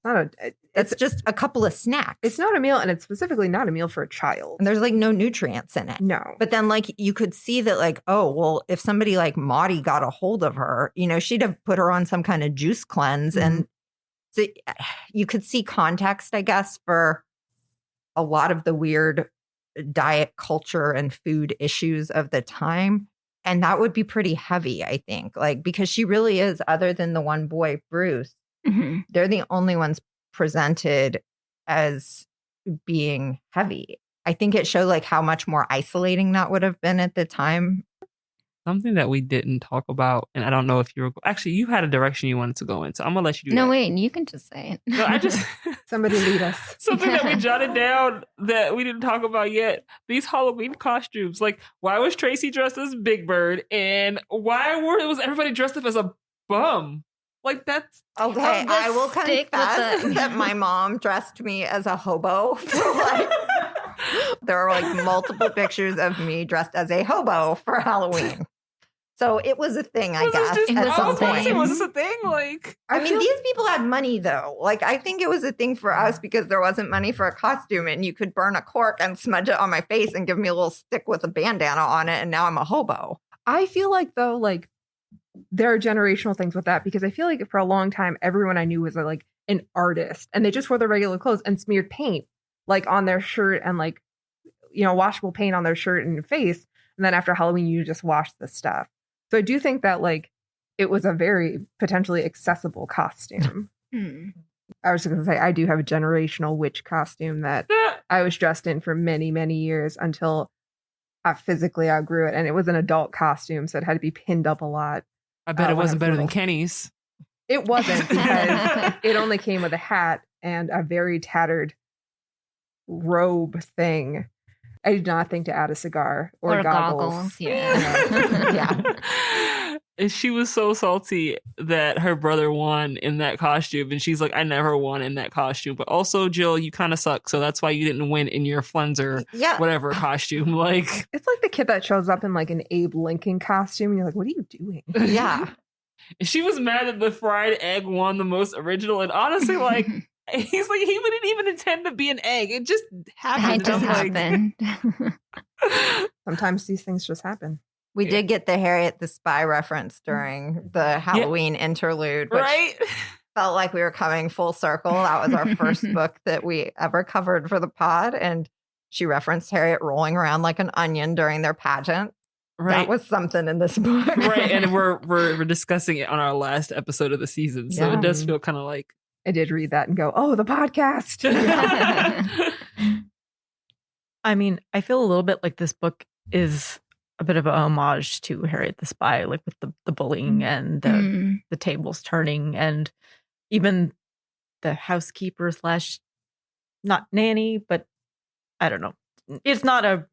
It's just a couple of snacks. It's not a meal, and it's specifically not a meal for a child. And there's like no nutrients in it. No. But then like you could see that like, oh, well, if somebody like Maudie got a hold of her, she'd have put her on some kind of juice cleanse. And so you could see context, I guess, for a lot of the weird diet culture and food issues of the time. And that would be pretty heavy, I think, like, because she really is, other than the one boy, Bruce, they're the only ones presented as being heavy. I think it showed like how much more isolating that would have been at the time. Something that we didn't talk about, and I don't know if you were actually, you had a direction you wanted to go in, so I'm gonna let you do that. No, wait, you can just say it. No, I just Somebody lead us. something that we jotted down that we didn't talk about yet. These Halloween costumes, like, why was Tracy dressed as Big Bird, and why was everybody dressed up as a bum? Like, that's Okay, I will stick with confess the- that my mom dressed me as a hobo. For like, there are like multiple pictures of me dressed as a hobo for Halloween. So it was a thing, I guess, at some point. Was this a thing? Like, I mean, these people had money though. Like, I think it was a thing for us because there wasn't money for a costume, and you could burn a cork and smudge it on my face and give me a little stick with a bandana on it, and now I'm a hobo. I feel like though, like there are generational things with that because I feel like for a long time, everyone I knew was like an artist and they just wore their regular clothes and smeared paint like on their shirt and like, washable paint on their shirt and face. And then after Halloween, you just wash the stuff. So I do think that like it was a very potentially accessible costume. I was just going to say, I do have a generational witch costume that I was dressed in for many, many years until I physically outgrew it. And it was an adult costume, so it had to be pinned up a lot. I bet it wasn't better than Kenny's. It wasn't because it only came with a hat and a very tattered robe thing. I did not think to add a cigar or goggles. Yeah. And she was so salty that her brother won in that costume. And she's like, I never won in that costume. But also, Jill, you kind of suck. So that's why you didn't win in your Flenser, whatever costume. Like, it's like the kid that shows up in like an Abe Lincoln costume. And you're like, what are you doing? Yeah. She was mad that the fried egg won the most original. And honestly, like, he's like, he wouldn't even intend to be an egg. It just happened. It just happened. Sometimes these things just happen. We did get the Harriet the Spy reference during the Halloween interlude, which felt like we were coming full circle. That was our first book that we ever covered for the pod. And she referenced Harriet rolling around like an onion during their pageant. Right. That was something in this book. Right. And we're discussing it on our last episode of the season. So it does feel kind of like. I did read that and go, oh, the podcast. I mean, I feel a little bit like this book is a bit of a homage to Harriet the Spy, like with the bullying and the tables turning and even the housekeeper / not nanny, but I don't know. It's not a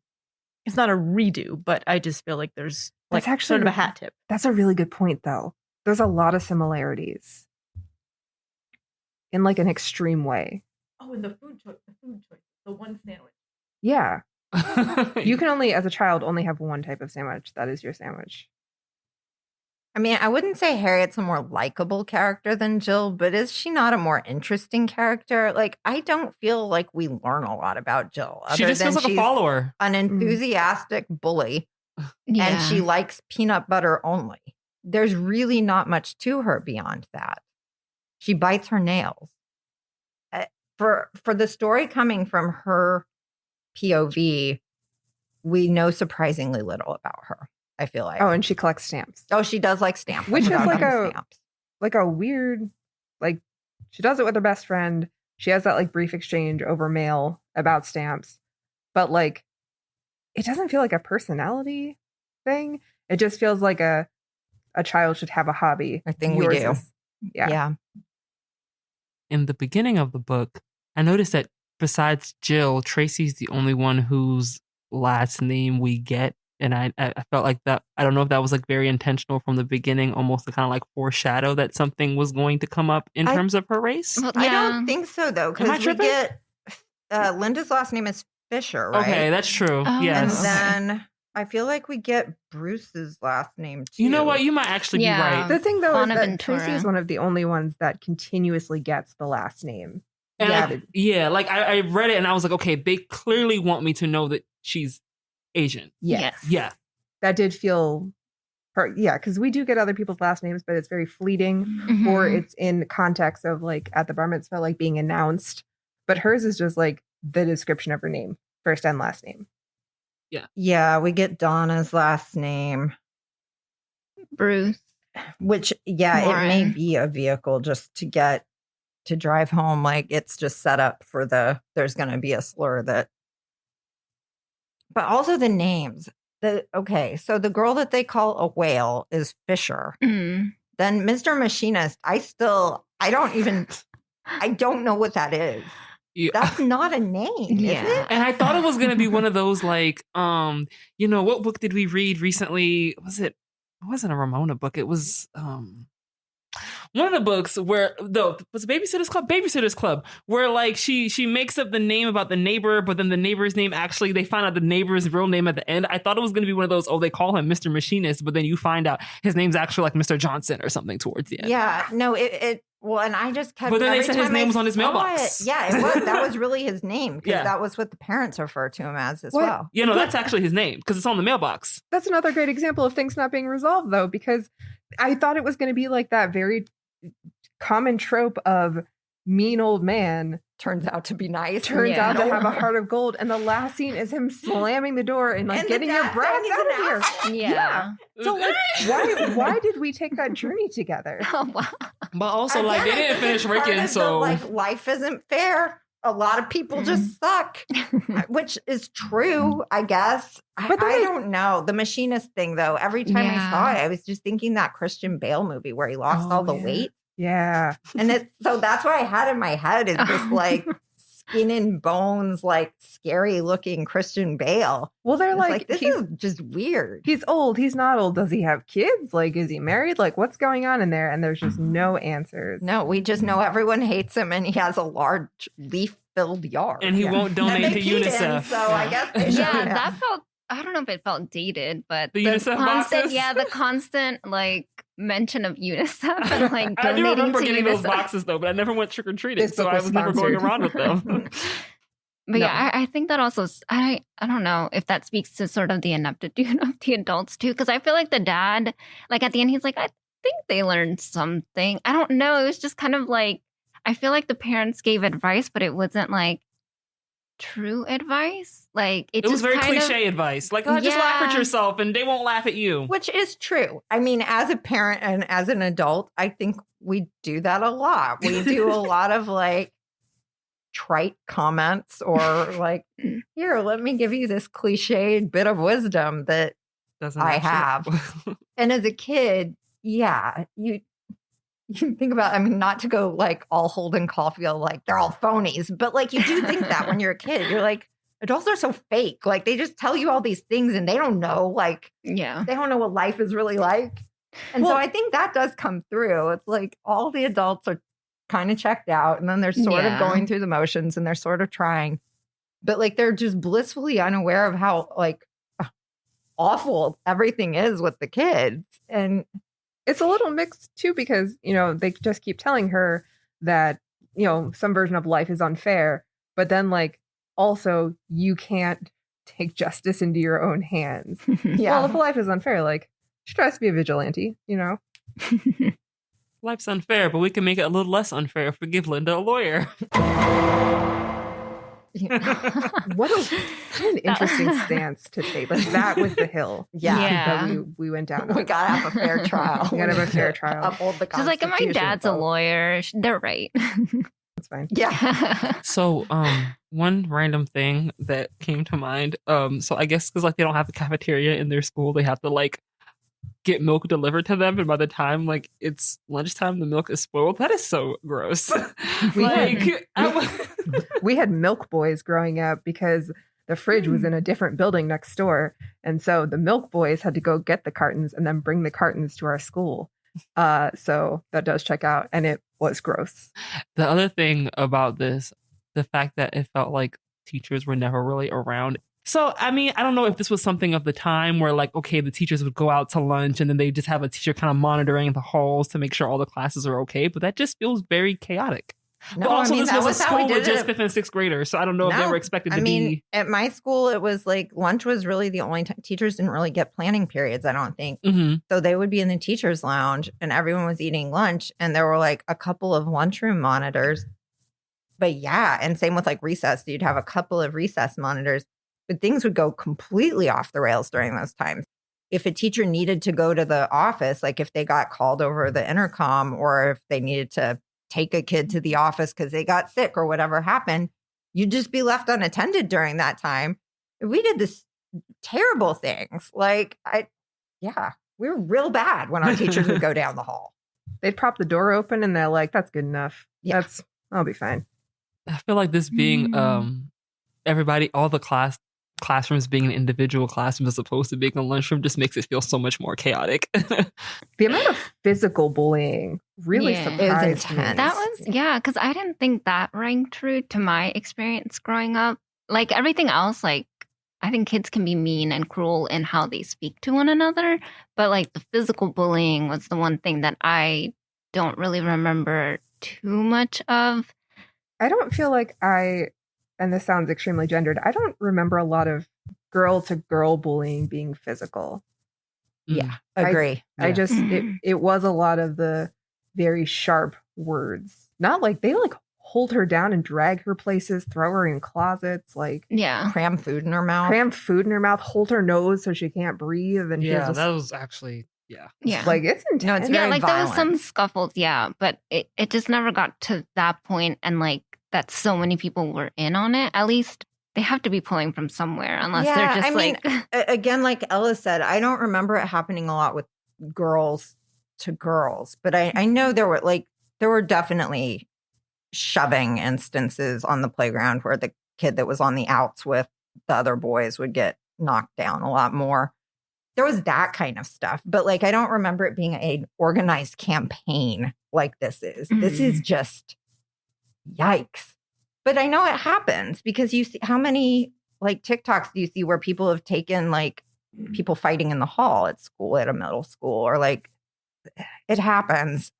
redo, but I just feel like there's like actually sort of a hat tip. That's a really good point, though. There's a lot of similarities in like an extreme way. Oh, and the food choice, the one sandwich. Yeah. You can only, as a child, only have one type of sandwich. That is your sandwich. I mean, I wouldn't say Harriet's a more likable character than Jill, but is she not a more interesting character? Like, I don't feel like we learn a lot about Jill. She just feels like a follower. An enthusiastic bully, and she likes peanut butter only. There's really not much to her beyond that. She bites her nails. For the story coming from her POV, we know surprisingly little about her, I feel like. Oh, and she collects stamps. Oh, she does like stamps. Which is like a weird, like, she does it with her best friend. She has that like brief exchange over mail about stamps. But like, it doesn't feel like a personality thing. It just feels like a child should have a hobby. I think we do. Yeah. In the beginning of the book, I noticed that besides Jill, Tracy's the only one whose last name we get. And I felt like that, I don't know if that was like very intentional from the beginning, almost to kind of like foreshadow that something was going to come up in terms of her race. Well, I don't think so, though, because we get Linda's last name is Fisher, right? Okay, that's true. Yes. And then I feel like we get Bruce's last name, too. You know what? You might actually be right. The thing, though, is that Tracy is one of the only ones that continuously gets the last name. And I read it and I was like, okay, they clearly want me to know that she's Asian. Yes. Yeah. That did feel because we do get other people's last names, but it's very fleeting or it's in context of like at the bar mitzvah, like being announced. But hers is just like the description of her name, first and last name. Yeah. Yeah, we get Donna's last name. Bruce. Which, it may be a vehicle just to drive home. Like, it's just set up for there's going to be a slur that. But also the names. So the girl that they call a whale is Fisher. Then Mr. Machinist, I don't know what that is. Yeah. That's not a name, is it? And I thought it was going to be one of those like, what book did we read recently? It wasn't a Ramona book. It was one of the books where was Babysitter's Club, where like she makes up the name about the neighbor, but then the neighbor's name actually they find out the neighbor's real name at the end. I thought it was going to be one of those, they call him Mr. Machinist, but then you find out his name's actually like Mr. Johnson or something towards the end. Yeah, no, well, and I just kept. But then they said his name was on his mailbox. It was. That was really his name because that was what the parents refer to him as well. Yeah, no, that's actually his name because it's on the mailbox. That's another great example of things not being resolved, though, because I thought it was going to be like that very common trope of mean old man turns out to be nice. Turns out to have a heart of gold. And the last scene is him slamming the door and like getting your brats out of here. Yeah. So like, why did we take that journey together? Oh, wow. But also, like, they didn't finish Rickon, so like, life isn't fair. A lot of people just suck, which is true, I guess. But I don't know. The machinist thing, though, every time I saw it, I was just thinking that Christian Bale movie where he lost all the weight. Yeah. And so that's what I had in my head is this like skin and bones, like scary looking Christian Bale. Well, they're like this is just weird. He's old. He's not old. Does he have kids? Like, is he married? Like, what's going on in there? And there's just no answers. No, we just know everyone hates him and he has a large leaf-filled yard. And he won't donate to UNICEF. So I guess that felt, I don't know if it felt dated, but the UNICEF constant, boxes? the constant like mention of UNICEF and like I do donating remember to getting UNICEF. those boxes though, but I never went trick or treating, This so book I was was never going sponsored. around with them. But yeah, I think that also, I don't know if that speaks to sort of the ineptitude of the adults too, because I feel like the dad, like at the end, he's like, I think they learned something. I don't know. It was just kind of like, I feel like the parents gave advice, but it wasn't like true advice. Like it was very cliche advice. Like, just laugh at yourself and they won't laugh at you. Which is true. I mean, as a parent and as an adult, I think we do that a lot. We do a lot of like trite comments or like, here, let me give you this cliched bit of wisdom that I have. And as a kid, yeah, you think about, I mean, not to go like all Holden Caulfield, like they're all phonies, but like you do think that when you're a kid, you're like, adults are so fake. Like they just tell you all these things and they don't know, like, they don't know what life is really like. And so I think that does come through. It's like all the adults are kind of checked out and then they're sort of going through the motions and they're sort of trying, but like they're just blissfully unaware of how like awful everything is with the kids. And it's a little mixed too, because, you know, they just keep telling her that, you know, some version of life is unfair, but then like also you can't take justice into your own hands. Well, if life is unfair, like she tries to be a vigilante, you know? Life's unfair, but we can make it a little less unfair if we give Linda a lawyer. What an interesting stance to take. Like that was the hill. That we went down. We gotta have a fair trial. We gotta have a fair trial. Uphold the She's like, my dad's a lawyer. They're right. That's fine. Yeah. So, one random thing that came to mind. So I guess because like they don't have a cafeteria in their school, they have to like get milk delivered to them, and by the time like it's lunchtime, the milk is spoiled. That is so gross. We had milk boys growing up because the fridge was in a different building next door, and so the milk boys had to go get the cartons and then bring the cartons to our school. So that does check out, and it was gross. The other thing about this, the fact that it felt like teachers were never really around. So, I mean, I don't know if this was something of the time where like, okay, the teachers would go out to lunch and then they just have a teacher kind of monitoring the halls to make sure all the classes are okay. But that just feels very chaotic. No, but also, I mean, this was a school with just 5th and 6th graders. So I don't know if they were expected to be. At my school, it was like lunch was really the only time. Teachers didn't really get planning periods, I don't think. Mm-hmm. So they would be in the teacher's lounge and everyone was eating lunch. And there were like a couple of lunchroom monitors. But yeah, and same with like recess. You'd have a couple of recess monitors. But things would go completely off the rails during those times. If a teacher needed to go to the office, like if they got called over the intercom or if they needed to take a kid to the office because they got sick or whatever happened, you'd just be left unattended during that time. We did this terrible things. Like, we were real bad when our teachers would go down the hall. They'd prop the door open and they're like, that's good enough. Yeah. I'll be fine. I feel like this being everybody, all the classrooms being an individual classroom as opposed to being a lunchroom just makes it feel so much more chaotic. The amount of physical bullying really surprised me. That was, because I didn't think that rang true to my experience growing up. Like everything else, like I think kids can be mean and cruel in how they speak to one another. But like the physical bullying was the one thing that I don't really remember too much of. I don't feel like and this sounds extremely gendered, I don't remember a lot of girl to girl bullying being physical. Yeah, agree. I just it was a lot of the very sharp words. Not like they like hold her down and drag her places, throw her in closets, like cram food in her mouth, hold her nose so she can't breathe, and that was actually like it's intense. No, it's very like violent. there was some scuffles, but it just never got to that point, and like that so many people were in on it. At least they have to be pulling from somewhere, unless they're just like again, like Ella said, I don't remember it happening a lot with girls to girls, but I know there were definitely shoving instances on the playground where the kid that was on the outs with the other boys would get knocked down a lot more. There was that kind of stuff, but like I don't remember it being an organized campaign like this is. Mm-hmm. This is just yikes. But I know it happens because you see how many like TikToks do you see where people have taken like people fighting in the hall at school at a middle school, or like it happens.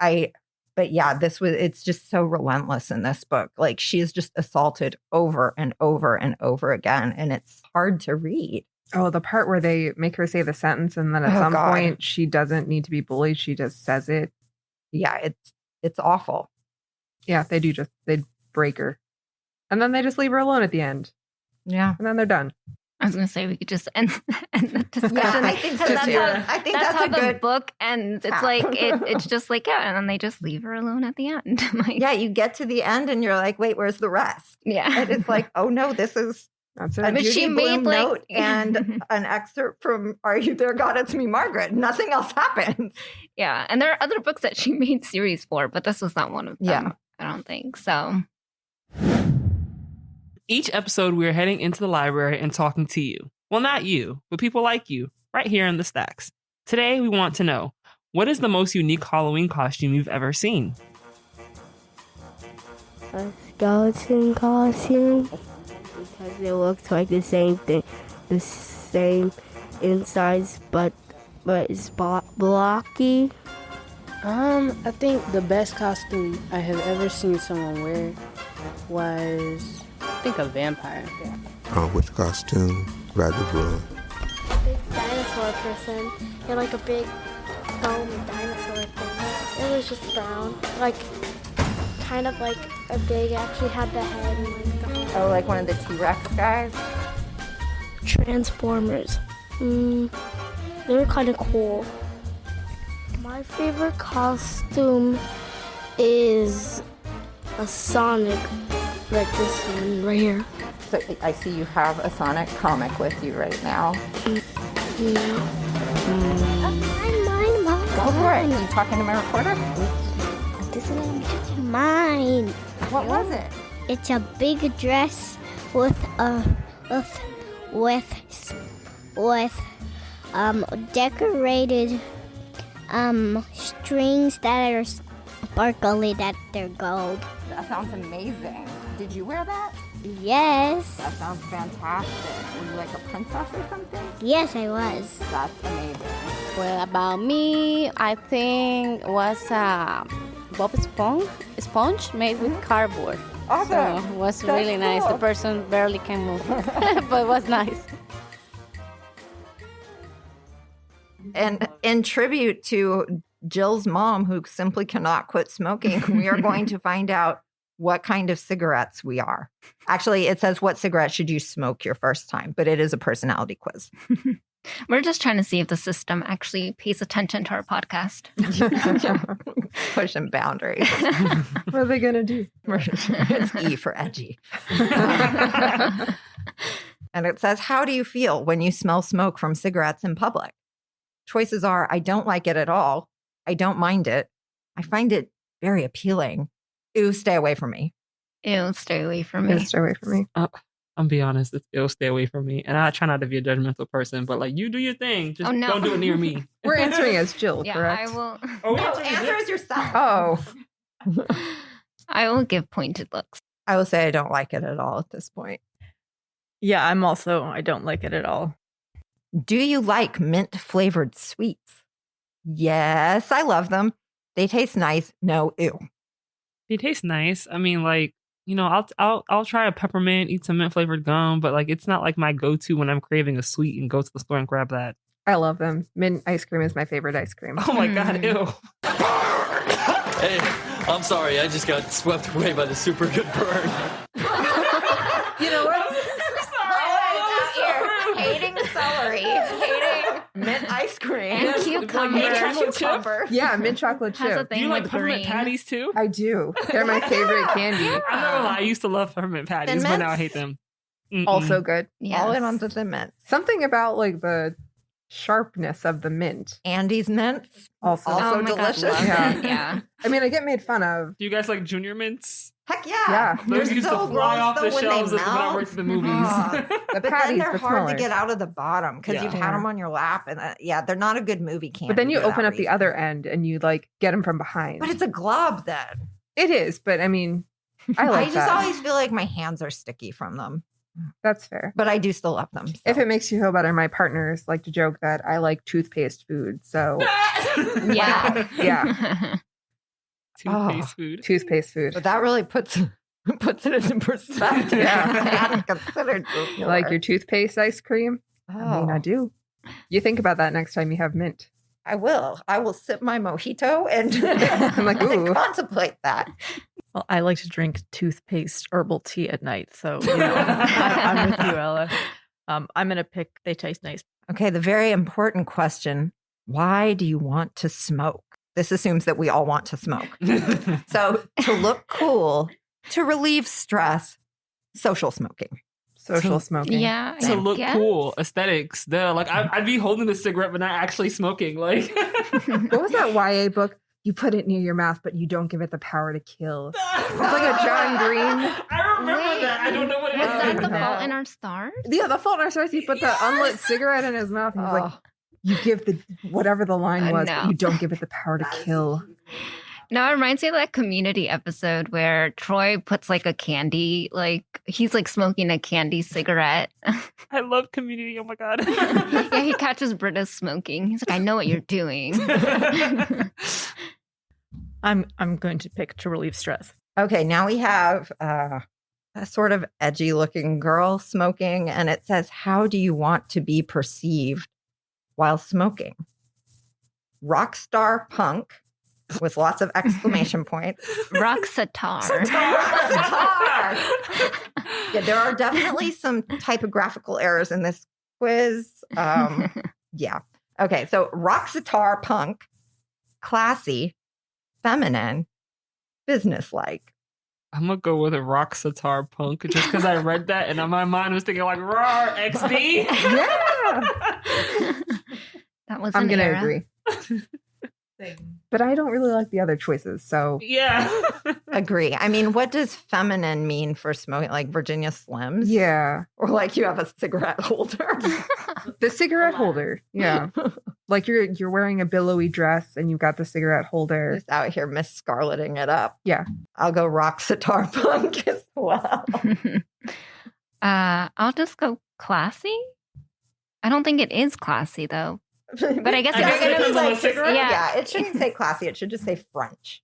But yeah, it's just so relentless in this book. Like she is just assaulted over and over and over again. And it's hard to read. Oh, the part where they make her say the sentence and then at some point she doesn't need to be bullied. She just says it. Yeah, it's awful. Yeah, they break her. And then they just leave her alone at the end. Yeah. And then they're done. I was going to say we could just end the discussion. Yeah, I think that's how a good the book ends. It's like it's just like and then they just leave her alone at the end. Like, yeah, you get to the end and you're like, wait, where's the rest? Yeah, and it's like, oh no, this is a Judy Blume note and an excerpt from "Are You There, God? It's Me, Margaret." Nothing else happens. Yeah, and there are other books that she made series for, but this was not one of them. Yeah, I don't think so. Each episode, we are heading into the library and talking to you. Well, not you, but people like you, right here in the stacks. Today, we want to know, what is the most unique Halloween costume you've ever seen? A skeleton costume, because it looks like the same thing, the same insides, but it's blocky. I think the best costume I have ever seen someone wear was, I think, a vampire. Which costume? Rather broad. Big dinosaur person. He had like a big dome dinosaur thing. It was just brown. Like, kind of like a big, actually had the head and like the arm. Oh, like one of the T-Rex guys? Transformers. They were kind of cool. My favorite costume is a Sonic, like this one right here. So I see you have a Sonic comic with you right now. Yeah. Mine. Go for it. Are you talking to my recorder? This is mine. What was it? It's a big dress with decorated strings that are sparkly, that they're gold. That sounds amazing. Did you wear that? Yes. That sounds fantastic. Were you like a princess or something? Yes, I was. That's amazing. Well, about me, I think was a Bob sponge made with cardboard. Awesome. So it was really nice. The person barely can move, but it was nice. And in tribute to Jill's mom, who simply cannot quit smoking, we are going to find out what kind of cigarettes we are. Actually, it says, what cigarette should you smoke your first time? But it is a personality quiz. We're just trying to see if the system actually pays attention to our podcast. Pushing boundaries. What are they going to do? It's E for edgy. And it says, how do you feel when you smell smoke from cigarettes in public? Choices are, I don't like it at all. I don't mind it. I find it very appealing. Ew, stay away from me. Ew, stay away from me. Ew, stay away from me. I'm be honest, it's ew, stay away from me. And I try not to be a judgmental person, but like, you do your thing. Just don't do it near me. We're answering as Jill, yeah, correct? I will. Oh, no, answer as yourself. Oh. I will give pointed looks. I will say I don't like it at all at this point. Yeah, I don't like it at all. Do you like mint flavored sweets? Yes, I love them. They taste nice. No, ew. They taste nice. I mean, like, you know, I'll try a peppermint, eat some mint flavored gum, but like, it's not like my go-to when I'm craving a sweet and go to the store and grab that. I love them. Mint ice cream is my favorite ice cream. Oh my God, ew. Hey, I'm sorry. I just got swept away by the super good burn. You know what? Hating celery, hating mint ice cream, And cucumber. Yeah, mint chocolate chip. Has a thing Do you like with peppermint green. patties too? I do. They're my favorite candy. I'm not gonna lie, I used to love peppermint patties, but now I hate them. Also good. Yes. all in on the thin mint. Something about like the sharpness of the mint. Andy's mints, Also, also Oh my God, delicious. love Yeah. it. Yeah. I mean, I get made fun of. Do you guys like junior mints? Heck yeah. Yeah. They're Those used so to fly gross, off the though, when shelves they when I melt. worked at the movies. The But then patties, they're but hard smaller. to get out of the bottom because Yeah. you've had them on your lap, and they're not a good movie candy. But then you for that open up the reason. other end and you like get them from behind. But it's a glob then. It is, but I mean, I like I just that. always feel like my hands are sticky from them, That's fair. but I do still love them. so. If it makes you feel better, my partners like to joke that I like toothpaste food. So Yeah. yeah, Toothpaste food. toothpaste food. But that really puts it into perspective. Yeah. I hadn't considered You like your toothpaste ice cream? I mean, I do. You think about that next time you have mint. I will. I will sip my mojito and I'm like, ooh. contemplate that. Well, I like to drink toothpaste herbal tea at night. So, you know, I'm with you, Ella. I'm going to pick they taste nice. Okay, the very important question: why do you want to smoke? This assumes that we all want to smoke. So, to look cool, to relieve stress, social smoking. Social smoking. Yeah. To I look guess. cool, aesthetics. Duh. Like I'd be holding the cigarette but not actually smoking. Like What was that YA book? You put it near your mouth, but you don't give it the power to kill. It's like a John Green. I remember that. I don't know what it Was is. that The No. Fault in Our Stars? Yeah, the Fault in Our Stars. He put the unlit cigarette in his mouth. And he's like, you give the whatever the line was, No. but you don't give it the power to kill. No, it reminds me of that Community episode where Troy puts like a candy, like he's like smoking a candy cigarette. I love Community. Oh my God. Yeah, he catches Britta smoking. He's like, I know what you're doing. I'm going to pick to relieve stress. Okay, now we have a sort of edgy looking girl smoking, and it says, how do you want to be perceived while smoking? Rock star punk with lots of exclamation points. Rock sitar. Yeah, there are definitely some typographical errors in this quiz. Yeah. Okay, so rock sitar punk, classy, feminine, businesslike. I'm gonna go with a rock sitar punk just because I read that and my mind was thinking like raw XD. That was I'm an going to era. agree. But I don't really like the other choices. So Yeah. Agree. I mean, what does feminine mean for smoking? Like Virginia Slims? yeah, Or like you have a cigarette holder? the cigarette holder. Yeah, like you're wearing a billowy dress and you've got the cigarette holder. Just out here Miss Scarleting it up. Yeah. I'll go rock sitar punk as well. I'll just go classy. I don't think it is classy though. But I guess if I you're guess it gonna depends on the like, cigarette. yeah, it shouldn't say classy. It should just say French.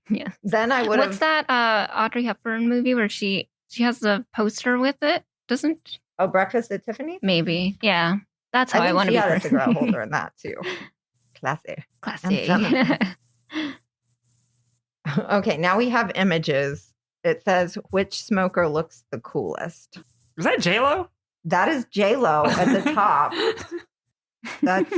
Yeah. Then I would What's have. that Audrey Hepburn movie where she has a poster with it? Doesn't Oh, Breakfast at Tiffany's? maybe? Yeah. That's how I, think want to she be. had a perceived. cigarette holder in that too. Classy. Classy. feminine. Okay, now we have images. It says, which smoker looks the coolest? Is that J-Lo? That is J-Lo at the top. That's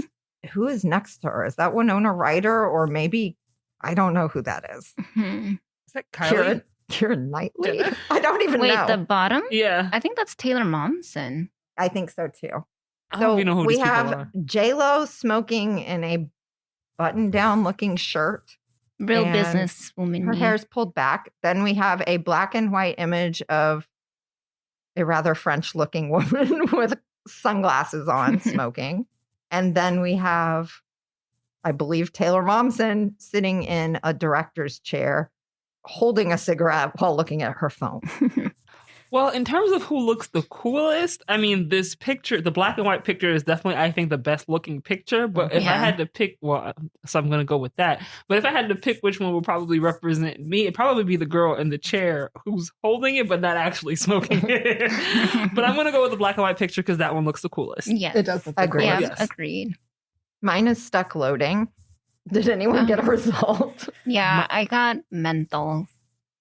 who is next to her? Is that Winona Ryder or maybe I don't know who that is. Mhm. Is that Kylie? Keira Knightley? I don't even Wait, know. the bottom? Yeah. I think that's Taylor Momsen. I think so too. I don't even know who we these people have are. J-Lo smoking in a button-down looking shirt. Real And businesswoman. Her hair's pulled back. Then we have a black and white image of a rather French-looking woman with sunglasses on smoking. And then we have, I believe, Taylor Momsen sitting in a director's chair holding a cigarette while looking at her phone. Well, in terms of who looks the coolest, I mean, this picture, the black and white picture is definitely, I think, the best looking picture. But if I had to pick, well, so I'm going to go with that. But if I had to pick which one would probably represent me, it'd probably be the girl in the chair who's holding it, but not actually smoking it. But I'm going to go with the black and white picture because that one looks the coolest. Yes. It does look the coolest. Yes, agreed. Mine is stuck loading. Did anyone get a result? Yeah, I got menthol.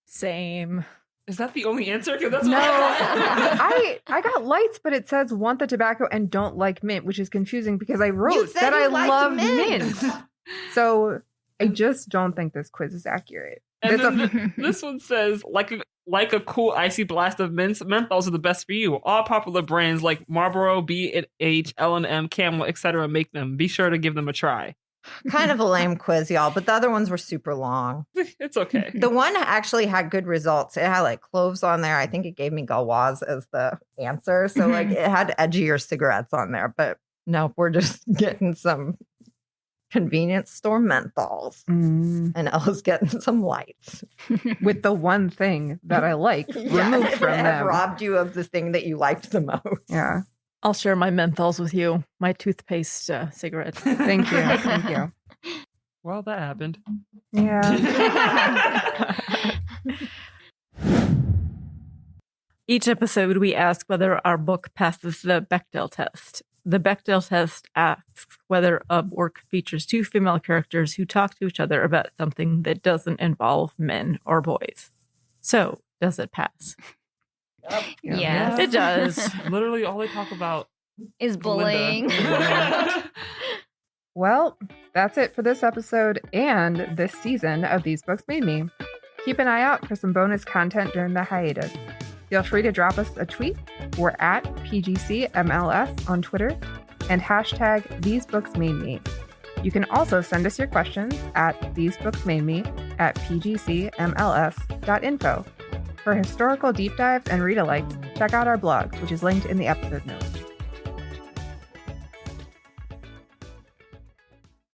Same. Is that the only answer? That's No, I got lights, but it says want the tobacco and don't like mint, which is confusing because I wrote that I love mint. So I just don't think this quiz is accurate. And then this one says, like a cool icy blast of mints, menthols are the best for you. All popular brands like Marlboro, B&H, L&M, Camel, etc. make them. Be sure to give them a try. Kind of a lame quiz, y'all, but the other ones were super long. It's okay. The one actually had good results. It had like cloves on there. I think it gave me Gauloise as the answer. So like it had edgier cigarettes on there, but no, we're just getting some convenience store menthols. And Ella's getting some lights. With the one thing that I like removed from them. Robbed you of the thing that you liked the most. Yeah. I'll share my menthols with you. My toothpaste cigarette. Thank you. Thank you. Well, that happened. Yeah. Each episode, we ask whether our book passes the Bechdel test. The Bechdel test asks whether a work features two female characters who talk to each other about something that doesn't involve men or boys. So, does it pass? Yes. It does. Literally all they talk about is bullying. Well, that's it for this episode and this season of These Books Made Me. Keep an eye out for some bonus content during the hiatus. Feel free to drop us a tweet. We're at PGCMLS on Twitter and hashtag These Books Made Me. You can also send us your questions at thesebooksmademe@pgcmls.info. For historical deep dives and read-alikes, check out our blog, which is linked in the episode notes.